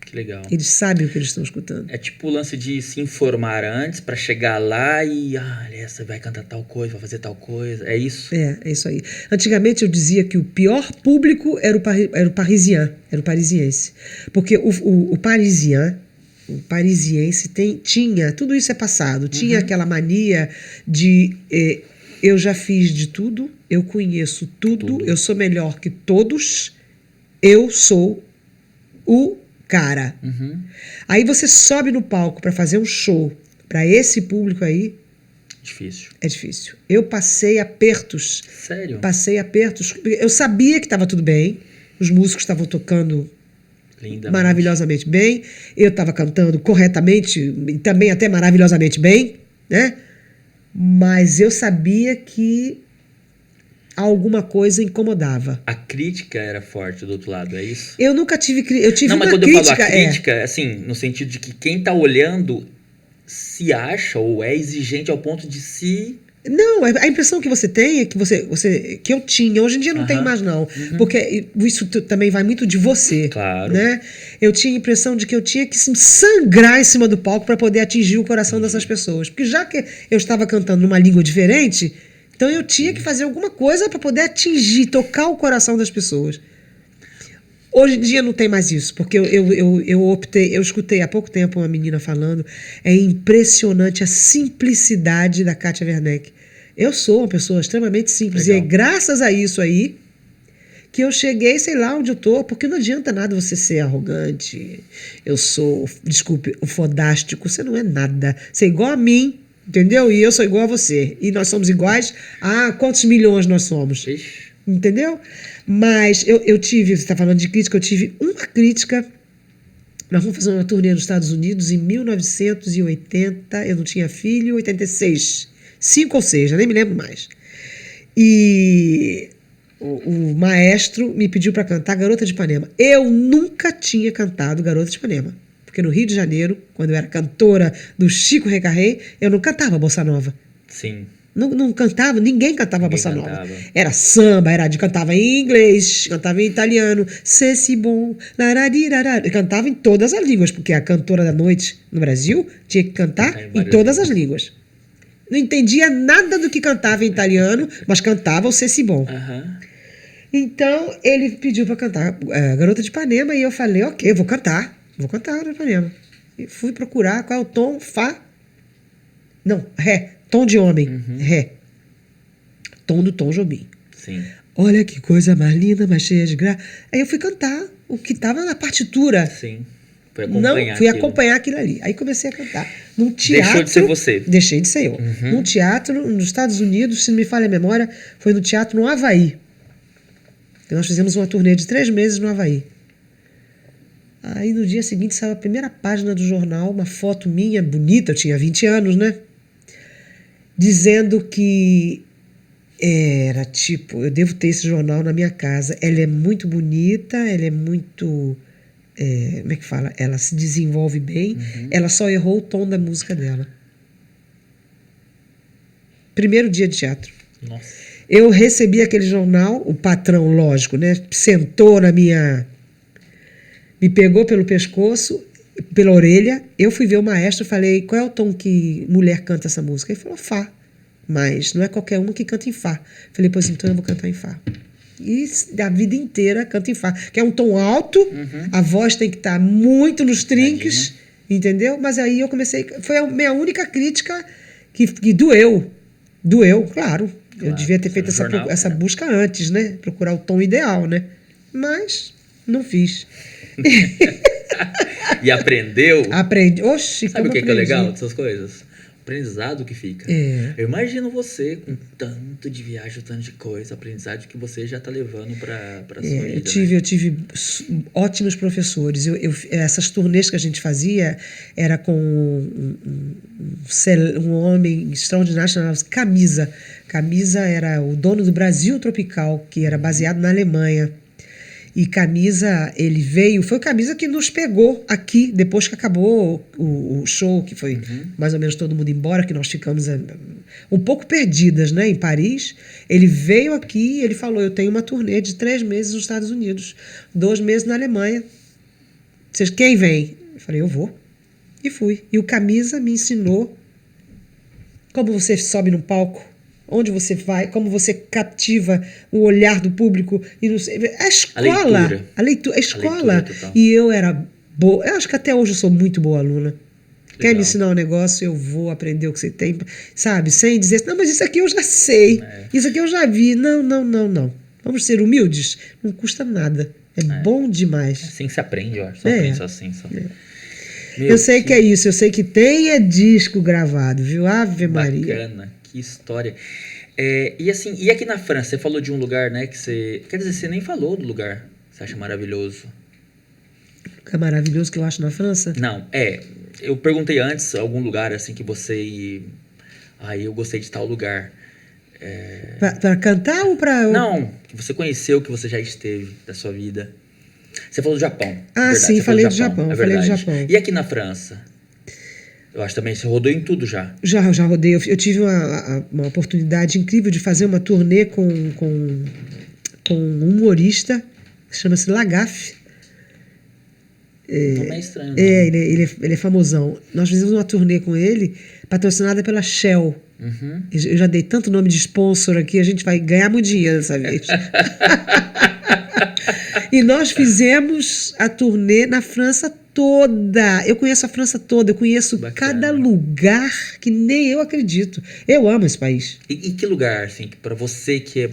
Que legal. Eles sabem o que eles estão escutando. É tipo o lance de se informar antes para chegar lá e você vai cantar tal coisa, vai fazer tal coisa. É isso? É isso aí. Antigamente eu dizia que o pior público era o parisiense. Porque o parisiense tinha, tudo isso é passado, tinha aquela mania de eu já fiz de tudo, eu conheço tudo, eu sou melhor que todos, eu sou o cara. Aí você sobe no palco para fazer um show para esse público aí. Difícil. É difícil. Eu passei apertos. Sério? Passei apertos. Eu sabia que estava tudo bem. Os músicos estavam tocando maravilhosamente bem. Eu estava cantando corretamente e também até maravilhosamente bem, né? Mas eu sabia que alguma coisa incomodava. A crítica era forte do outro lado, é isso? Eu nunca tive crítica. Eu tive Não, mas uma quando crítica, eu falo a crítica, assim, no sentido de que quem tá olhando se acha ou é exigente ao ponto de se... Não, a impressão que você tem é que eu tinha, hoje em dia não tenho mais não, porque isso também vai muito de você, claro, né? Eu tinha a impressão de que eu tinha que sangrar em cima do palco para poder atingir o coração dessas pessoas, porque já que eu estava cantando numa língua diferente, então eu tinha que fazer alguma coisa para poder atingir, tocar o coração das pessoas. Hoje em dia não tem mais isso, porque eu escutei há pouco tempo uma menina falando, é impressionante a simplicidade da Kátia Werneck. Eu sou uma pessoa extremamente simples, e é graças a isso aí que eu cheguei, sei lá onde eu tô, porque não adianta nada você ser arrogante. Eu sou, desculpe, o fodástico. Você não é nada. Você é igual a mim, entendeu? E eu sou igual a você. E nós somos iguais a quantos milhões nós somos? Ixi. Entendeu? Mas eu tive, você está falando de crítica, eu tive uma crítica. Nós fomos fazer uma turnê nos Estados Unidos em 1980, eu não tinha filho, 86. 5 ou 6, já nem me lembro mais. E o maestro me pediu para cantar Garota de Ipanema. Eu nunca tinha cantado Garota de Ipanema. Porque no Rio de Janeiro, quando eu era cantora do Chico Recarrey, eu não cantava bossa nova. Sim. Não cantava, ninguém cantava Ninguém bossa cantava. nova. Era samba, cantava em inglês, cantava em italiano, se si bom, lararirará. Cantava em todas as línguas, porque a cantora da noite no Brasil tinha que cantar em todas as línguas. Não entendia nada do que cantava em italiano, mas cantava o se si bom. Aham. Então, ele pediu para cantar Garota de Ipanema e eu falei, ok, vou cantar Garota de Ipanema. E fui procurar qual é o tom, Fá. Não, Ré. Tom de homem, Ré. Tom do Tom Jobim. Sim. Olha que coisa mais linda, mais cheia de graça. Aí eu fui cantar o que estava na partitura. Sim. Foi acompanhar Fui aquilo. acompanhar aquilo ali. Aí comecei a cantar. Num teatro. Deixou de ser você. Deixei de ser eu. Num teatro nos Estados Unidos, se não me falha a memória, foi no teatro no Havaí. E nós fizemos uma turnê de 3 meses no Havaí. Aí no dia seguinte saiu a primeira página do jornal, uma foto minha, bonita, eu tinha 20 anos, né? Dizendo que era tipo, eu devo ter esse jornal na minha casa. Ela é muito bonita, ela é muito... como é que fala? Ela se desenvolve bem, ela só errou o tom da música dela. Primeiro dia de teatro. Nossa. Eu recebi aquele jornal, o patrão, lógico, né? Sentou na minha... Me pegou pelo pescoço, pela orelha. Eu fui ver o maestro e falei, qual é o tom que mulher canta essa música? Ele falou, Fá. Mas não é qualquer uma que canta em Fá. Falei, pois então eu vou cantar em Fá. E a vida inteira canta em Fá. Que é um tom alto, a voz tem que estar muito nos trinques, entendeu? Mas aí eu comecei... Foi a minha única crítica que doeu. Doeu, claro. Eu devia ter feito essa busca antes, né? Procurar o tom ideal, né? Mas não fiz. E aprendeu? Aprendi. Oxi, Sabe o que aprendi. é legal dessas coisas? Aprendizado que fica. É. Eu imagino você com tanto de viagem, tanto de coisa, aprendizado que você já tá levando pra sua vida. Eu tive ótimos professores. Essas turnês que a gente fazia era com um homem extraordinário chamado Camisa. Camisa era o dono do Brasil Tropical, que era baseado na Alemanha. E Camisa, ele veio... Foi o Camisa que nos pegou aqui, depois que acabou o show, que foi mais ou menos todo mundo embora, que nós ficamos um pouco perdidas, né, em Paris. Ele veio aqui e ele falou, eu tenho uma turnê de 3 meses nos Estados Unidos, 2 meses na Alemanha. Vocês, quem vem? Eu falei, eu vou. E fui. E o Camisa me ensinou como você sobe no palco, onde você vai, como você captiva o olhar do público. E a escola. A escola. E eu era boa. Eu acho que até hoje eu sou muito boa aluna. Quer me ensinar um negócio, eu vou aprender o que você tem, sabe? Sem dizer, não, mas isso aqui eu já sei. Isso aqui eu já vi. Não. Vamos ser humildes? Não custa nada. É bom demais. Assim se aprende, ó. Só aprende só assim. Só. Eu sei que é isso. Eu sei que tem disco gravado, viu? Ave Maria. Bacana. Que história. E assim, e aqui na França, você falou de um lugar, né, que você... Quer dizer, você nem falou do lugar que você acha maravilhoso. Que é maravilhoso que eu acho na França? Não, eu perguntei antes, algum lugar assim que você... eu gostei de tal lugar. Pra cantar ou pra... Não, que você conheceu, que você já esteve da sua vida. Você falou do Japão. Ah, sim, falei do Japão. Falei do Japão. E aqui na França? Eu acho também, você rodou em tudo já. Já rodei. Eu tive uma oportunidade incrível de fazer uma turnê com um humorista, chama-se Lagaffe. Não é estranho, não. Ele é famosão. Nós fizemos uma turnê com ele, patrocinada pela Shell. Eu já dei tanto nome de sponsor aqui, a gente vai ganhar muito dinheiro dessa vez. E nós fizemos a turnê na França toda. Eu conheço a França toda, eu conheço cada lugar que nem eu acredito. Eu amo esse país. E que lugar, assim, para você que é,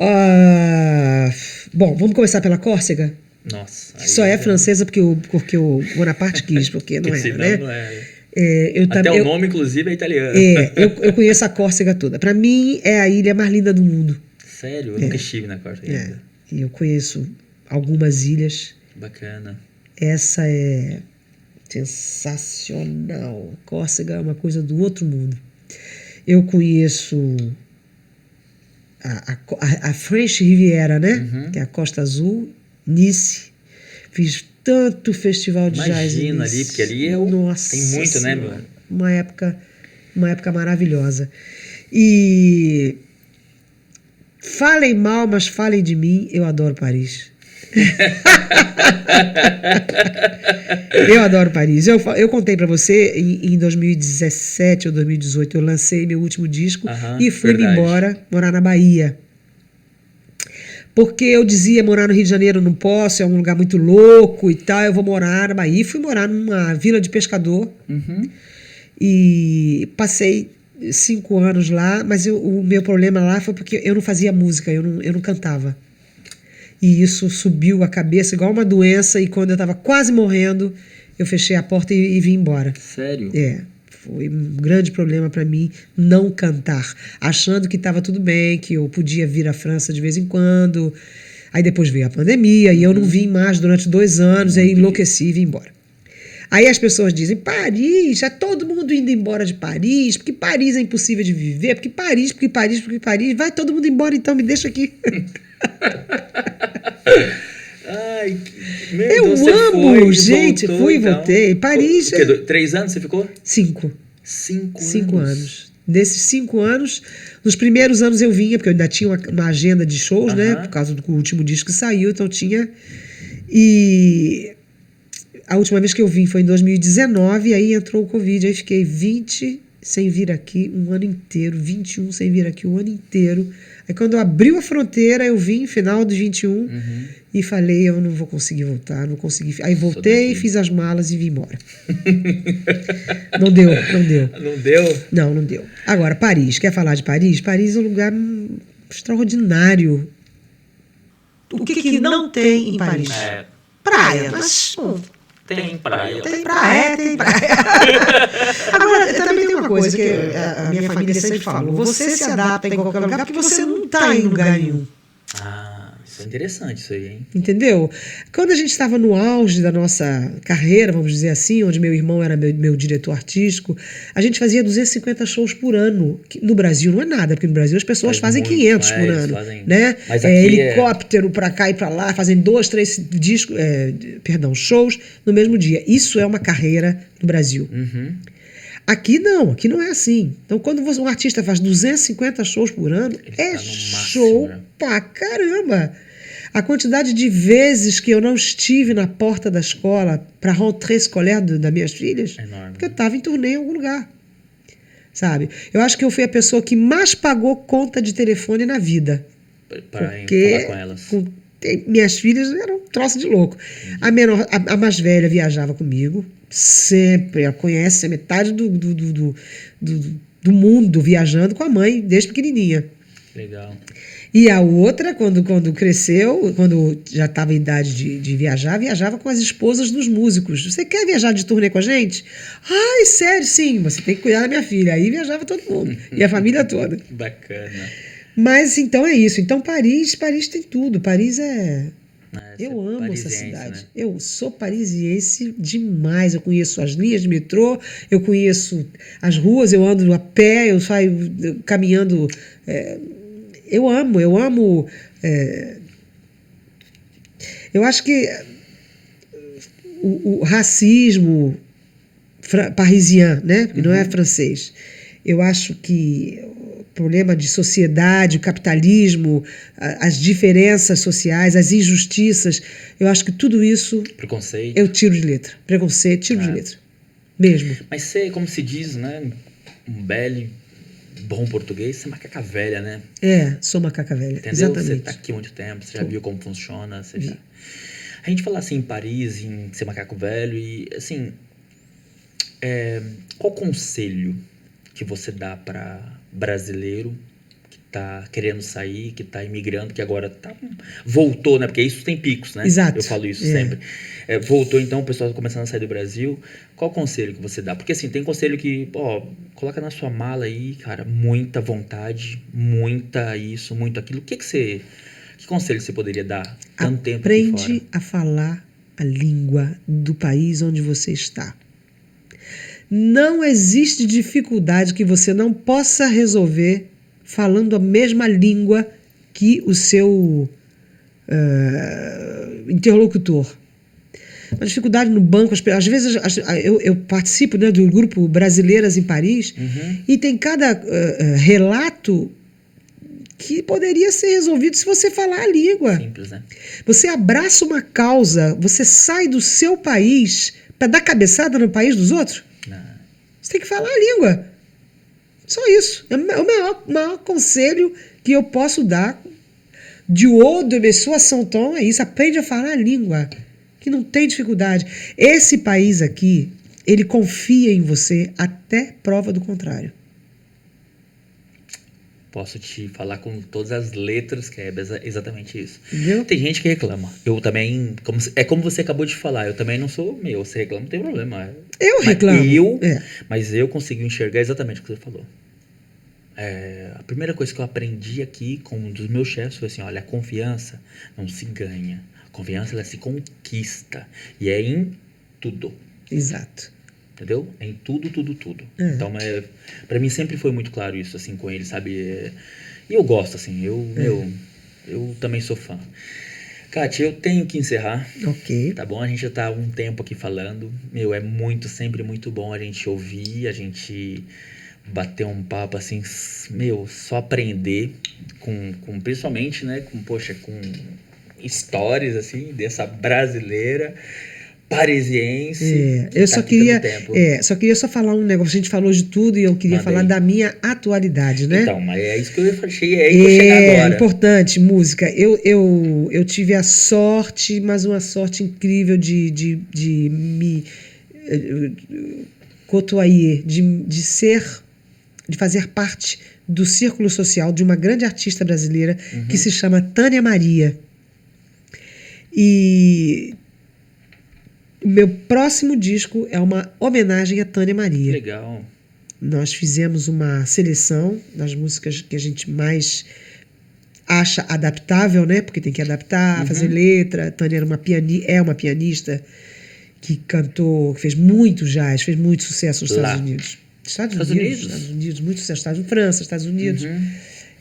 Ah, bom, vamos começar pela Córcega, Nossa. que só é francesa porque o Bonaparte quis, porque não Porque era, senão né? não é. Eu Até o também, nome, inclusive, é italiano. eu conheço a Córcega toda. Para mim, é a ilha mais linda do mundo. Sério? Eu nunca estive na Córcega É, ainda. e eu conheço algumas ilhas. Bacana. Essa é sensacional. Córcega é uma coisa do outro mundo. Eu conheço a French Riviera, né? Uhum. Que é a Costa Azul, Nice. Fiz tanto festival de jazz em Imagina Nice. ali, porque ali Nossa tem muito, né, Senhora. meu? Uma época maravilhosa. E falem mal, mas falem de mim, eu adoro Paris. Eu adoro Paris. Eu contei pra você em 2017 ou 2018, eu lancei meu último disco e fui-me verdade. embora morar na Bahia. Porque eu dizia, morar no Rio de Janeiro não posso, é um lugar muito louco e tal, eu vou morar na Bahia. E fui morar numa vila de pescador Uhum. e passei 5 anos lá, mas o meu problema lá foi porque eu não fazia música, eu não cantava. E isso subiu a cabeça igual uma doença, e quando eu estava quase morrendo, eu fechei a porta e vim embora. Sério? Foi um grande problema para mim não cantar, achando que estava tudo bem, que eu podia vir à França de vez em quando. Aí depois veio a pandemia e eu não vim mais durante 2 anos, aí enlouqueci e vim embora. Aí as pessoas dizem, Paris, já todo mundo indo embora de Paris, porque Paris é impossível de viver, porque Paris, vai todo mundo embora então, me deixa aqui. Ai, meu, Eu então você amo, foi e gente, voltou, fui e então. voltei. Paris. O quê? 3 anos você ficou? 5. 5 anos. Desses 5 anos, nos primeiros anos eu vinha, porque eu ainda tinha uma agenda de shows, né? Por causa do último disco que saiu, então tinha. E a última vez que eu vim foi em 2019, aí entrou o Covid, aí fiquei 20 sem vir aqui um ano inteiro, 21 sem vir aqui um ano inteiro. Aí quando abriu a fronteira, eu vim, final de 21, e falei, eu não vou conseguir voltar, não consegui. Aí voltei, fiz as malas e vim embora. Não deu. Não deu? Não deu. Agora, Paris, quer falar de Paris? Paris é um lugar extraordinário. O que não tem em Paris? Praia, mas Tem praia. tem praia. Agora, também tem uma coisa que a minha família sempre falou: você se adapta em qualquer lugar porque você não está em lugar nenhum. Isso é interessante isso aí, hein? Entendeu? Quando a gente estava no auge da nossa carreira, vamos dizer assim, onde meu irmão era meu diretor artístico, a gente fazia 250 shows por ano. Que no Brasil não é nada, porque no Brasil as pessoas fazem muito, 500 por ano. Né? Mas aqui helicóptero pra cá e pra lá, fazem 2, 3 shows no mesmo dia. Isso é uma carreira no Brasil. Aqui não é assim. Então, quando um artista faz 250 shows por ano, é show pra caramba. A quantidade de vezes que eu não estive na porta da escola para rentrée scolaire das minhas filhas, enorme. Porque eu estava em turnê em algum lugar. Sabe? Eu acho que eu fui a pessoa que mais pagou conta de telefone na vida. Para falar com elas. Minhas filhas eram um troço de louco. A mais velha viajava comigo, sempre. Ela conhece a metade do mundo viajando com a mãe, desde pequenininha. Legal. E a outra, quando cresceu, quando já estava em idade de viajar, viajava com as esposas dos músicos. Você quer viajar de turnê com a gente? Ai, sério, sim, você tem que cuidar da minha filha. Aí viajava todo mundo, e a família toda. Bacana. Mas então é isso. Então Paris tem tudo. Paris eu amo essa cidade. Né? Eu sou parisiense demais. Eu conheço as linhas de metrô, eu conheço as ruas, eu ando a pé, eu saio caminhando. Eu amo. Eu acho que o racismo parisien, né? Porque não é francês. Eu acho que o problema de sociedade, o capitalismo, as diferenças sociais, as injustiças, eu acho que tudo isso preconceito. Eu tiro de letra. Preconceito, tiro de letra. Mesmo. Mas você, como se diz, né? Um belo, bom português, você é macaca velha, né? Sou macaca velha. Entendeu? Exatamente. Você tá aqui há muito tempo, você já viu como funciona, você já... A gente fala assim em Paris, em ser macaco velho, e assim, qual conselho que você dá para brasileiro que tá querendo sair, que tá imigrando, que agora voltou, né? Porque isso tem picos, né? Exato. Eu falo isso sempre. Voltou, então, o pessoal tá começando a sair do Brasil. Qual conselho que você dá? Porque, assim, tem conselho que, coloca na sua mala aí, cara, muita vontade, muita isso, muito aquilo. Que conselho você poderia dar tanto tempo aqui fora? Aprende a falar a língua do país onde você está. Não existe dificuldade que você não possa resolver falando a mesma língua que o seu interlocutor. Uma dificuldade no banco, às vezes eu participo, né, do grupo Brasileiras em Paris, e tem cada relato que poderia ser resolvido se você falar a língua. Simples, né? Você abraça uma causa, você sai do seu país para dar cabeçada no país dos outros? Não. Você tem que falar a língua. Só isso. É o maior conselho que eu posso dar de haut de mes 60 ans é isso. Aprende a falar a língua, que não tem dificuldade. Esse país aqui, ele confia em você até prova do contrário. Posso te falar com todas as letras que é exatamente isso. Entendeu? Tem gente que reclama. Eu também, como você acabou de falar, eu também não sou meu. Você reclama, não tem problema. Eu reclamo. Mas eu consegui enxergar exatamente o que você falou. A primeira coisa que eu aprendi aqui com um dos meus chefes foi assim, olha, a confiança não se ganha. A confiança, ela se conquista. E é em tudo. Exato. Entendeu? É em tudo. Então, pra mim sempre foi muito claro isso, assim, com ele, sabe? E eu gosto, assim, eu também sou fã. Kátia, eu tenho que encerrar. Ok. Tá bom? A gente já tá há um tempo aqui falando. É sempre muito bom a gente ouvir, a gente bater um papo, assim, só aprender com principalmente, né, com histórias, assim, dessa brasileira parisiense. Eu só queria só falar um negócio. A gente falou de tudo e eu queria falar da minha atualidade, né? Então, mas é isso que eu achei, é aí que eu chegar agora. É importante, música. Eu tive a sorte, mas uma sorte incrível de me côtoyer, de fazer parte do círculo social de uma grande artista brasileira que se chama Tânia Maria. E o meu próximo disco é uma homenagem a Tânia Maria. Legal. Nós fizemos uma seleção das músicas que a gente mais acha adaptável, né? Porque tem que adaptar, fazer letra. Tânia é uma pianista que cantou, fez muito jazz, fez muito sucesso nos Estados Unidos. Estados Unidos, muito sucesso. França, Estados Unidos.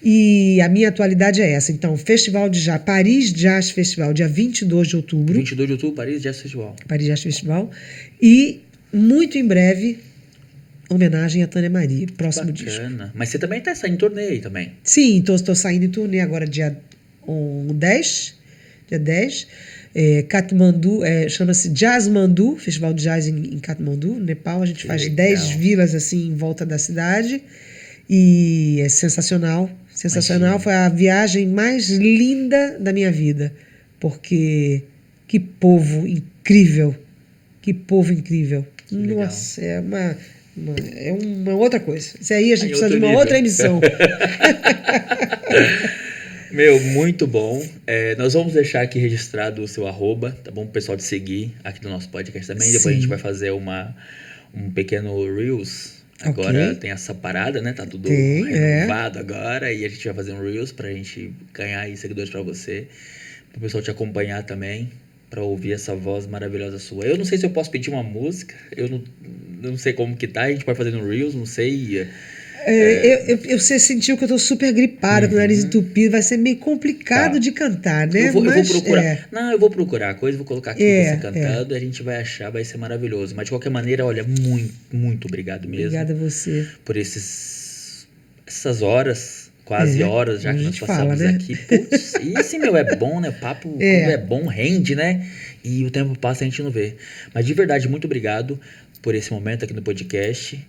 E a minha atualidade é essa. Então, Festival de Jazz, Paris Jazz Festival, dia 22 de outubro. 22 de outubro, Paris Jazz Festival. Paris Jazz Festival. E, muito em breve, homenagem a Tânia Maria, próximo disco. Mas você também está saindo em turnê aí também? Sim, estou saindo em turnê agora dia 10. Katmandu, chama-se Jazzmandu, Festival de Jazz em Katmandu, no Nepal. A gente faz 10 vilas assim em volta da cidade. E é sensacional. Sensacional. Imagina. Foi a viagem mais linda da minha vida. Porque que povo incrível. Que povo incrível. Nossa, é uma outra coisa. Isso aí a gente precisa de uma outra emissão. Muito bom. Nós vamos deixar aqui registrado o seu @, tá bom? Pro pessoal te seguir aqui do nosso podcast também. Sim. Depois a gente vai fazer um pequeno Reels. Agora tem essa parada, né? Tá tudo renovado agora. E a gente vai fazer um Reels pra gente ganhar aí seguidores pra você. Pro pessoal te acompanhar também. Pra ouvir essa voz maravilhosa sua. Eu não sei se eu posso pedir uma música. Eu não sei como que tá. A gente pode fazer no Reels, não sei. Você sentiu que eu tô super gripada, com o nariz entupido. Vai ser meio complicado de cantar, né? Eu vou procurar. Não, eu vou procurar a coisa, vou colocar aqui você cantando. A gente vai achar, vai ser maravilhoso. Mas de qualquer maneira, olha, muito, muito obrigado mesmo. Obrigada a você. Por essas horas, quase horas já que nós passamos aqui. Putz, isso, é bom, né? O papo quando é bom, rende, né? E o tempo passa e a gente não vê. Mas de verdade, muito obrigado por esse momento aqui no podcast.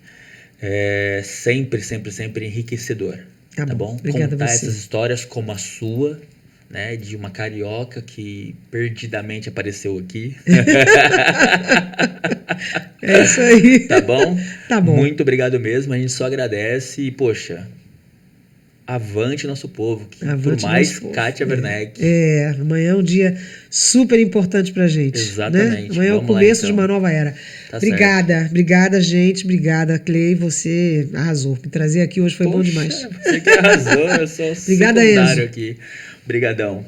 Sempre enriquecedor. Tá bom? Obrigada contar a você. Essas histórias como a sua, né? De uma carioca que perdidamente apareceu aqui. É isso aí. Tá bom? Tá bom. Muito obrigado mesmo. A gente só agradece e, poxa, avante nosso povo. Avante por mais nosso povo. Kátia Werneck. Amanhã é um dia super importante pra gente. Exatamente. Né? Amanhã é o Vamos lá, começo então. de uma nova era. Tá Obrigada, gente. Obrigada, Clay. Você arrasou. Me trazer aqui hoje foi bom demais. Você que arrasou, eu sou Obrigada, secundário Enzo. aqui. Obrigadão.